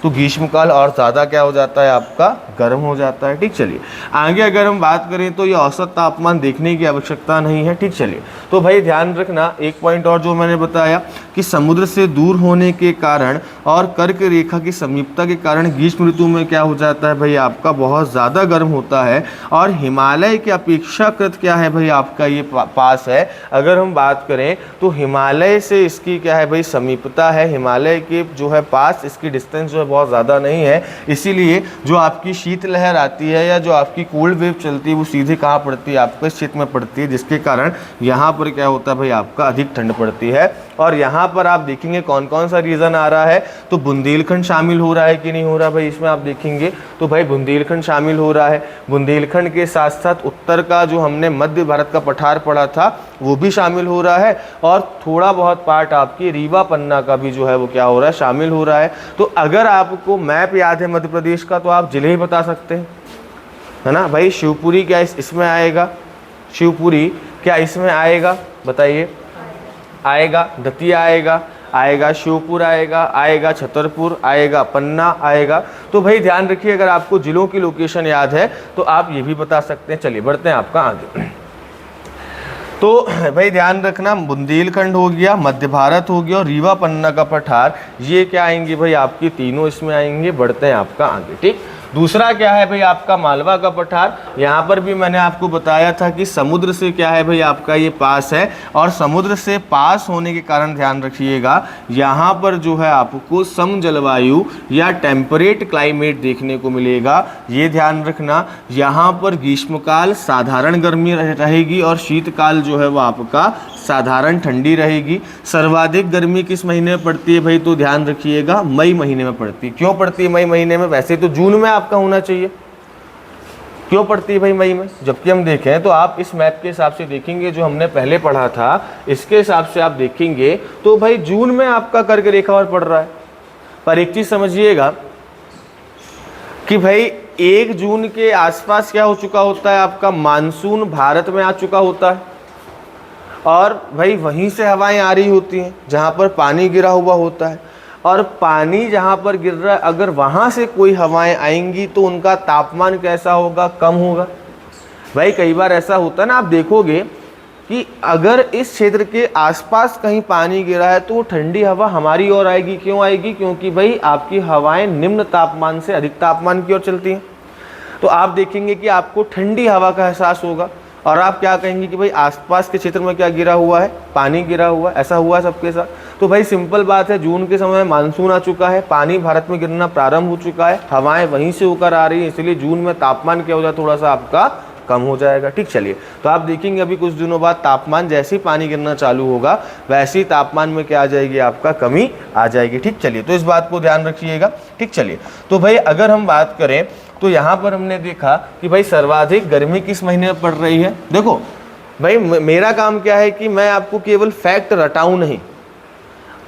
तो ग्रीष्मकाल और ज़्यादा क्या हो जाता है, आपका गर्म हो जाता है, ठीक। चलिए आगे अगर हम बात करें तो ये औसत तापमान देखने की आवश्यकता नहीं है, ठीक। चलिए तो भाई ध्यान रखना एक पॉइंट और जो मैंने बताया कि समुद्र से दूर होने के कारण और कर्क रेखा की समीपता के कारण ग्रीष्म ऋतु में क्या हो जाता है भाई, आपका बहुत ज़्यादा गर्म होता है। और हिमालय के अपेक्षाकृत क्या है भाई, आपका ये पास है। अगर हम बात करें तो हिमालय से इसकी क्या है भाई, समीपता है, हिमालय के जो है पास इसकी डिस्टेंस जो है बहुत ज़्यादा नहीं है, इसीलिए जो आपकी शीतलहर आती है या जो आपकी कोल्ड वेव चलती है वो सीधे कहाँ पड़ती है, आपके इस क्षेत्र में पड़ती है, जिसके कारण यहाँ पर क्या होता है भाई, आपका अधिक ठंड पड़ती है। और यहाँ पर आप देखेंगे कौन कौन सा रीजन आ रहा है, तो बुंदेलखंड शामिल हो रहा है कि नहीं हो रहा भाई, इसमें आप देखेंगे तो भाई बुंदेलखंड शामिल हो रहा है। बुंदेलखंड के साथ साथ उत्तर का जो हमने मध्य भारत का पठार पढ़ा था वो भी शामिल हो रहा है, और थोड़ा बहुत पार्ट आपकी रीवा पन्ना का भी जो है वो क्या हो रहा है, शामिल हो रहा है। तो अगर आपको मैप याद है मध्य प्रदेश का तो आप जिले ही बता सकते हैं, है ना भाई। शिवपुरी क्या इसमें आएगा, शिवपुरी क्या इसमें आएगा, बताइए। आएगा, दतिया आएगा, शिवपुर आएगा, छतरपुर आएगा, पन्ना आएगा। तो भाई ध्यान रखिए अगर आपको जिलों की लोकेशन याद है तो आप ये भी बता सकते हैं। चलिए बढ़ते हैं आपका आगे। तो भाई ध्यान रखना बुंदेलखंड हो गया, मध्य भारत हो गया और रीवा पन्ना का पठार, ये क्या आएंगे भाई, आपकी तीनों इसमें आएंगे। बढ़ते हैं आपका आगे, ठीक। दूसरा क्या है भाई आपका मालवा का पठार, यहाँ पर भी मैंने आपको बताया था कि समुद्र से क्या है भाई आपका ये पास है, और समुद्र से पास होने के कारण ध्यान रखिएगा यहाँ पर जो है आपको सम जलवायु या टेम्परेट क्लाइमेट देखने को मिलेगा। ये ध्यान रखना, यहाँ पर ग्रीष्मकाल साधारण गर्मी रहेगी और शीतकाल जो है वो आपका साधारण ठंडी रहेगी। सर्वाधिक गर्मी किस महीने में पड़ती है भाई, तो ध्यान रखिएगा मई महीने में पड़ती है। क्यों पड़ती है मई महीने में, वैसे तो जून में आपका होना चाहिए, क्यों पड़ती है भाई मई में, जबकि हम देखें तो आप इस मैप के हिसाब से देखेंगे जो हमने पहले पढ़ा था, इसके हिसाब से आप देखेंगे तो भाई जून में आपका कर्क रेखावार पड़ रहा है। पर एक चीज समझिएगा कि भाई 1 जून के आसपास क्या हो चुका होता है, आपका मानसून भारत में आ चुका होता है, और भाई वहीं से हवाएं आ रही होती हैं जहाँ पर पानी गिरा हुआ होता है, और पानी जहाँ पर गिर रहा है अगर वहाँ से कोई हवाएं आएंगी तो उनका तापमान कैसा होगा, कम होगा। भाई कई बार ऐसा होता है ना, आप देखोगे कि अगर इस क्षेत्र के आसपास कहीं पानी गिरा है तो वो ठंडी हवा हमारी ओर आएगी। क्यों आएगी, क्योंकि भाई आपकी हवाएं निम्न तापमान से अधिक तापमान की ओर चलती हैं, तो आप देखेंगे कि आपको ठंडी हवा का एहसास होगा, और आप क्या कहेंगे कि भाई आसपास के क्षेत्र में क्या गिरा हुआ है, पानी गिरा हुआ है। ऐसा हुआ है सबके साथ। तो भाई सिंपल बात है, जून के समय में मानसून आ चुका है, पानी भारत में गिरना प्रारंभ हो चुका है, हवाएं वहीं से होकर आ रही है, इसलिए जून में तापमान क्या हो जाए, थोड़ा सा आपका कम हो जाएगा। ठीक, चलिए तो आप देखेंगे अभी कुछ दिनों बाद तापमान जैसे ही पानी गिरना चालू होगा वैसे ही तापमान में क्या आ जाएगी, आपका कमी आ जाएगी। ठीक, चलिए तो इस बात को ध्यान रखिएगा। ठीक, चलिए तो भाई अगर हम बात करें तो यहाँ पर हमने देखा कि भाई सर्वाधिक गर्मी किस महीने में पड़ रही है। देखो भाई मेरा काम क्या है कि मैं आपको केवल फैक्ट रटाऊं नहीं,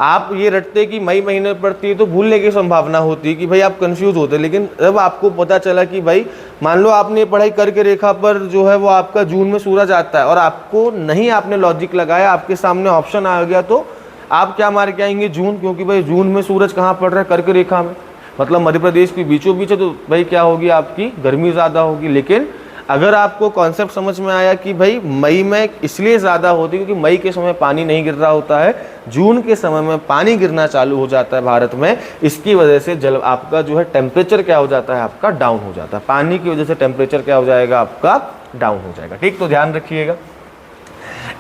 आप ये रटते कि मई महीने में पड़ती है तो भूलने की संभावना होती है कि भाई आप कंफ्यूज होते। लेकिन जब आपको पता चला कि भाई मान लो आपने पढ़ाई करके रेखा पर जो है वो आपका जून में सूरज आता है और आपको नहीं, आपने लॉजिक लगाया, आपके सामने ऑप्शन आ गया, तो आप क्या मार के आएंगे, जून, क्योंकि भाई जून में सूरज कहाँ पड़ रहा है, कर्क रेखा में, मतलब मध्य प्रदेश के बीचों बीच है, तो भाई क्या होगी, आपकी गर्मी ज़्यादा होगी। लेकिन अगर आपको कॉन्सेप्ट समझ में आया कि भाई मई में इसलिए ज़्यादा होती है क्योंकि मई के समय पानी नहीं गिर रहा होता है, जून के समय में पानी गिरना चालू हो जाता है भारत में, इसकी वजह से जल आपका जो है टेम्परेचर क्या हो जाता है, आपका डाउन हो जाता है, पानी की वजह से टेम्परेचर क्या हो जाएगा, आपका डाउन हो जाएगा। ठीक, तो ध्यान रखिएगा।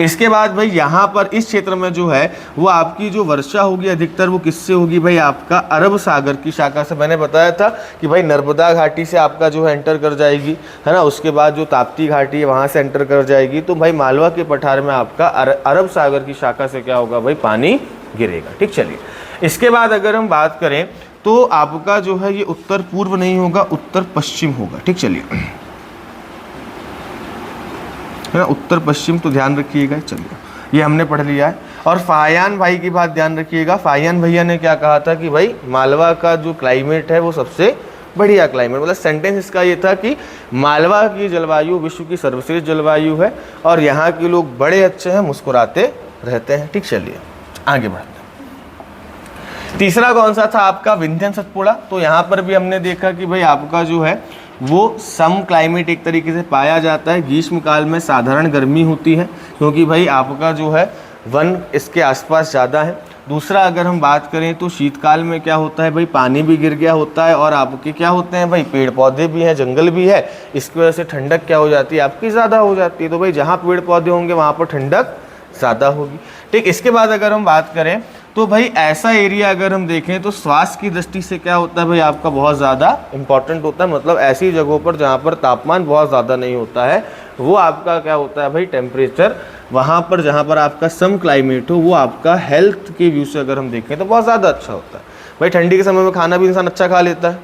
इसके बाद भाई यहाँ पर इस क्षेत्र में जो है वो आपकी जो वर्षा होगी अधिकतर वो किससे होगी भाई, आपका अरब सागर की शाखा से। मैंने बताया था कि भाई नर्मदा घाटी से आपका जो है एंटर कर जाएगी, है ना, उसके बाद जो ताप्ती घाटी है वहाँ से एंटर कर जाएगी, तो भाई मालवा के पठार में आपका अरब सागर की शाखा से क्या होगा भाई, पानी गिरेगा। ठीक, चलिए इसके बाद अगर हम बात करें तो आपका जो है ये उत्तर पूर्व नहीं होगा, उत्तर पश्चिम होगा। ठीक, चलिए है ना, उत्तर पश्चिम, तो ध्यान रखिएगा। चलिए ये हमने पढ़ लिया है। और फाहियान भाई की बात ध्यान रखिएगा। फाहियान भैया ने क्या कहा था कि भाई मालवा का जो क्लाइमेट है वो सबसे बढ़िया क्लाइमेट, मतलब सेंटेंस इसका ये था कि मालवा की जलवायु विश्व की सर्वश्रेष्ठ जलवायु है और यहाँ के लोग बड़े अच्छे हैं, मुस्कुराते रहते हैं। ठीक, चलिए आगे बढ़ते हैं। तीसरा कौन सा था आपका, विंध्यन सतपुड़ा। तो यहाँ पर भी हमने देखा कि भाई आपका जो है वो सम क्लाइमेट एक तरीके से पाया जाता है। ग्रीष्म काल में साधारण गर्मी होती है क्योंकि भाई आपका जो है वन इसके आसपास ज़्यादा है। दूसरा अगर हम बात करें तो शीतकाल में क्या होता है भाई, पानी भी गिर गया होता है और आपके क्या होते हैं भाई, पेड़ पौधे भी हैं, जंगल भी है, इसकी वजह से ठंडक क्या हो जाती है, आपकी ज़्यादा हो जाती है। तो भाई जहाँ पेड़ पौधे होंगे वहाँ पर ठंडक ज़्यादा होगी। ठीक, इसके बाद अगर हम बात करें तो भाई ऐसा एरिया अगर हम देखें तो स्वास्थ्य की दृष्टि से क्या होता है भाई, आपका बहुत ज़्यादा इंपॉर्टेंट होता है। मतलब ऐसी जगहों पर जहाँ पर तापमान बहुत ज़्यादा नहीं होता है वो आपका क्या होता है भाई, टेम्परेचर वहाँ पर जहाँ पर आपका सम क्लाइमेट हो वो आपका हेल्थ के व्यू से अगर हम देखें तो बहुत ज़्यादा अच्छा होता है। भाई ठंडी के समय में खाना भी इंसान अच्छा खा लेता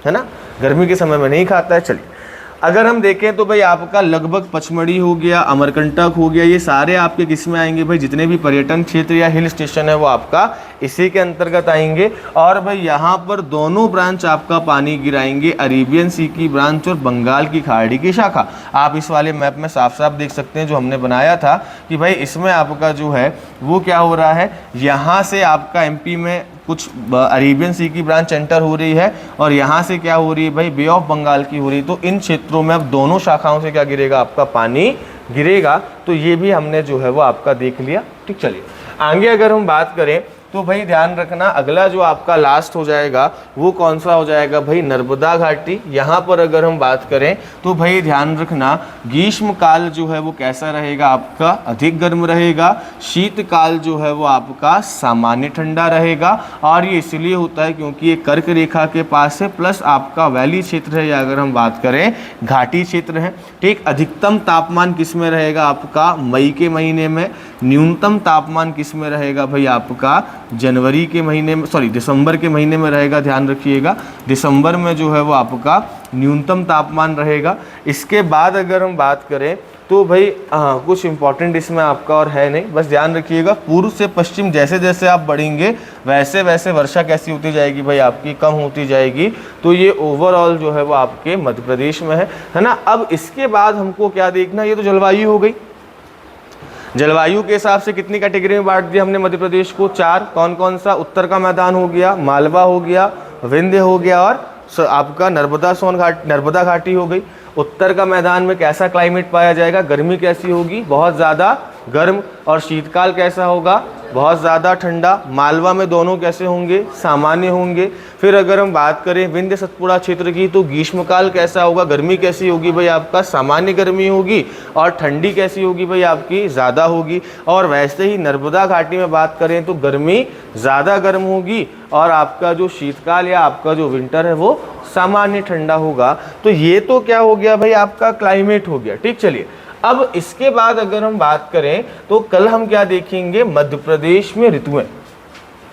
है ना, गर्मी के समय में नहीं खाता है। चलिए अगर हम देखें तो भाई आपका लगभग पचमढ़ी हो गया, अमरकंटक हो गया, ये सारे आपके किस में आएंगे भाई, जितने भी पर्यटन क्षेत्र या हिल स्टेशन है वो आपका इसी के अंतर्गत आएंगे। और भाई यहाँ पर दोनों ब्रांच आपका पानी गिराएंगे, अरेबियन सी की ब्रांच और बंगाल की खाड़ी की शाखा। आप इस वाले मैप में साफ साफ देख सकते हैं जो हमने बनाया था कि भाई इसमें आपका जो है वो क्या हो रहा है, यहाँ से आपका एमपी में कुछ अरेबियन सी की ब्रांच एंटर हो रही है और यहाँ से क्या हो रही है भाई, बे ऑफ बंगाल की हो रही है। तो इन क्षेत्रों में अब दोनों शाखाओं से क्या गिरेगा, आपका पानी गिरेगा। तो ये भी हमने जो है वो आपका देख लिया। ठीक, चलिए आगे अगर हम बात करें तो भाई ध्यान रखना अगला जो आपका लास्ट हो जाएगा वो कौन सा हो जाएगा भाई, नर्मदा घाटी। यहाँ पर अगर हम बात करें तो भाई ध्यान रखना ग्रीष्म काल जो है वो कैसा रहेगा आपका, अधिक गर्म रहेगा। शीतकाल जो है वो आपका सामान्य ठंडा रहेगा। और ये इसलिए होता है क्योंकि ये कर्क रेखा के पास है, प्लस आपका वैली क्षेत्र है या अगर हम बात करें घाटी क्षेत्र है। ठीक, अधिकतम तापमान किस में रहेगा आपका, मई के महीने में। न्यूनतम तापमान किस में रहेगा भाई आपका, जनवरी के महीने में, सॉरी दिसंबर के महीने में रहेगा। ध्यान रखिएगा दिसंबर में जो है वो आपका न्यूनतम तापमान रहेगा। इसके बाद अगर हम बात करें तो भाई कुछ इंपॉर्टेंट इसमें आपका और है नहीं, बस ध्यान रखिएगा पूर्व से पश्चिम जैसे जैसे आप बढ़ेंगे वैसे वैसे वर्षा कैसी होती जाएगी भाई आपकी, कम होती जाएगी। तो ये ओवरऑल जो है वो आपके मध्य प्रदेश में है ना। अब इसके बाद हमको क्या देखना, ये तो जलवायु हो गई। जलवायु के हिसाब से कितनी कैटेगरी में बांट दिया हमने मध्य प्रदेश को, 4। कौन कौन सा, उत्तर का मैदान हो गया, मालवा हो गया, विंध्य हो गया और आपका नर्मदा घाटी हो गई। उत्तर का मैदान में कैसा क्लाइमेट पाया जाएगा, गर्मी कैसी होगी, बहुत ज़्यादा गर्म। और शीतकाल कैसा होगा, बहुत ज़्यादा ठंडा। मालवा में दोनों कैसे होंगे, सामान्य होंगे। फिर अगर हम बात करें विंध्य सतपुड़ा क्षेत्र की तो ग्रीष्मकाल कैसा होगा, गर्मी कैसी होगी भाई आपका, सामान्य गर्मी होगी। और ठंडी कैसी होगी भाई आपकी, ज़्यादा होगी। और वैसे ही नर्मदा घाटी में बात करें तो गर्मी ज़्यादा गर्म होगी और आपका जो शीतकाल या आपका जो विंटर है वो सामान्य ठंडा होगा। तो ये तो क्या हो गया भाई आपका क्लाइमेट हो गया। ठीक, चलिए अब इसके बाद अगर हम बात करें तो कल हम क्या देखेंगे, मध्य प्रदेश में ऋतुएं,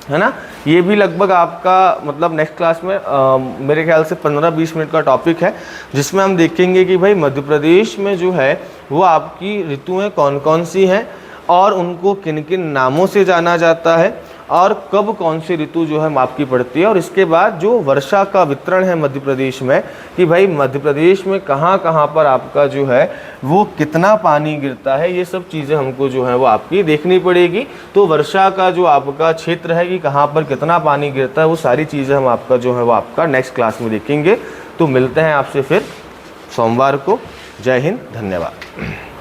है ना। ये भी लगभग आपका मतलब नेक्स्ट क्लास में मेरे ख्याल से 15-20 मिनट का टॉपिक है, जिसमें हम देखेंगे कि भाई मध्य प्रदेश में जो है वो आपकी ऋतुएं कौन कौन सी हैं और उनको किन किन नामों से जाना जाता है और कब कौन सी ऋतु जो है आपकी पड़ती है। और इसके बाद जो वर्षा का वितरण है मध्य प्रदेश में, कि भाई मध्य प्रदेश में कहाँ कहाँ पर आपका जो है वो कितना पानी गिरता है, ये सब चीज़ें हमको जो है वो आपकी देखनी पड़ेगी। तो वर्षा का जो आपका क्षेत्र है कि कहाँ पर कितना पानी गिरता है, वो सारी चीज़ें हम आपका जो है वो आपका नेक्स्ट क्लास में देखेंगे। तो मिलते हैं आपसे फिर सोमवार को। जय हिंद, धन्यवाद।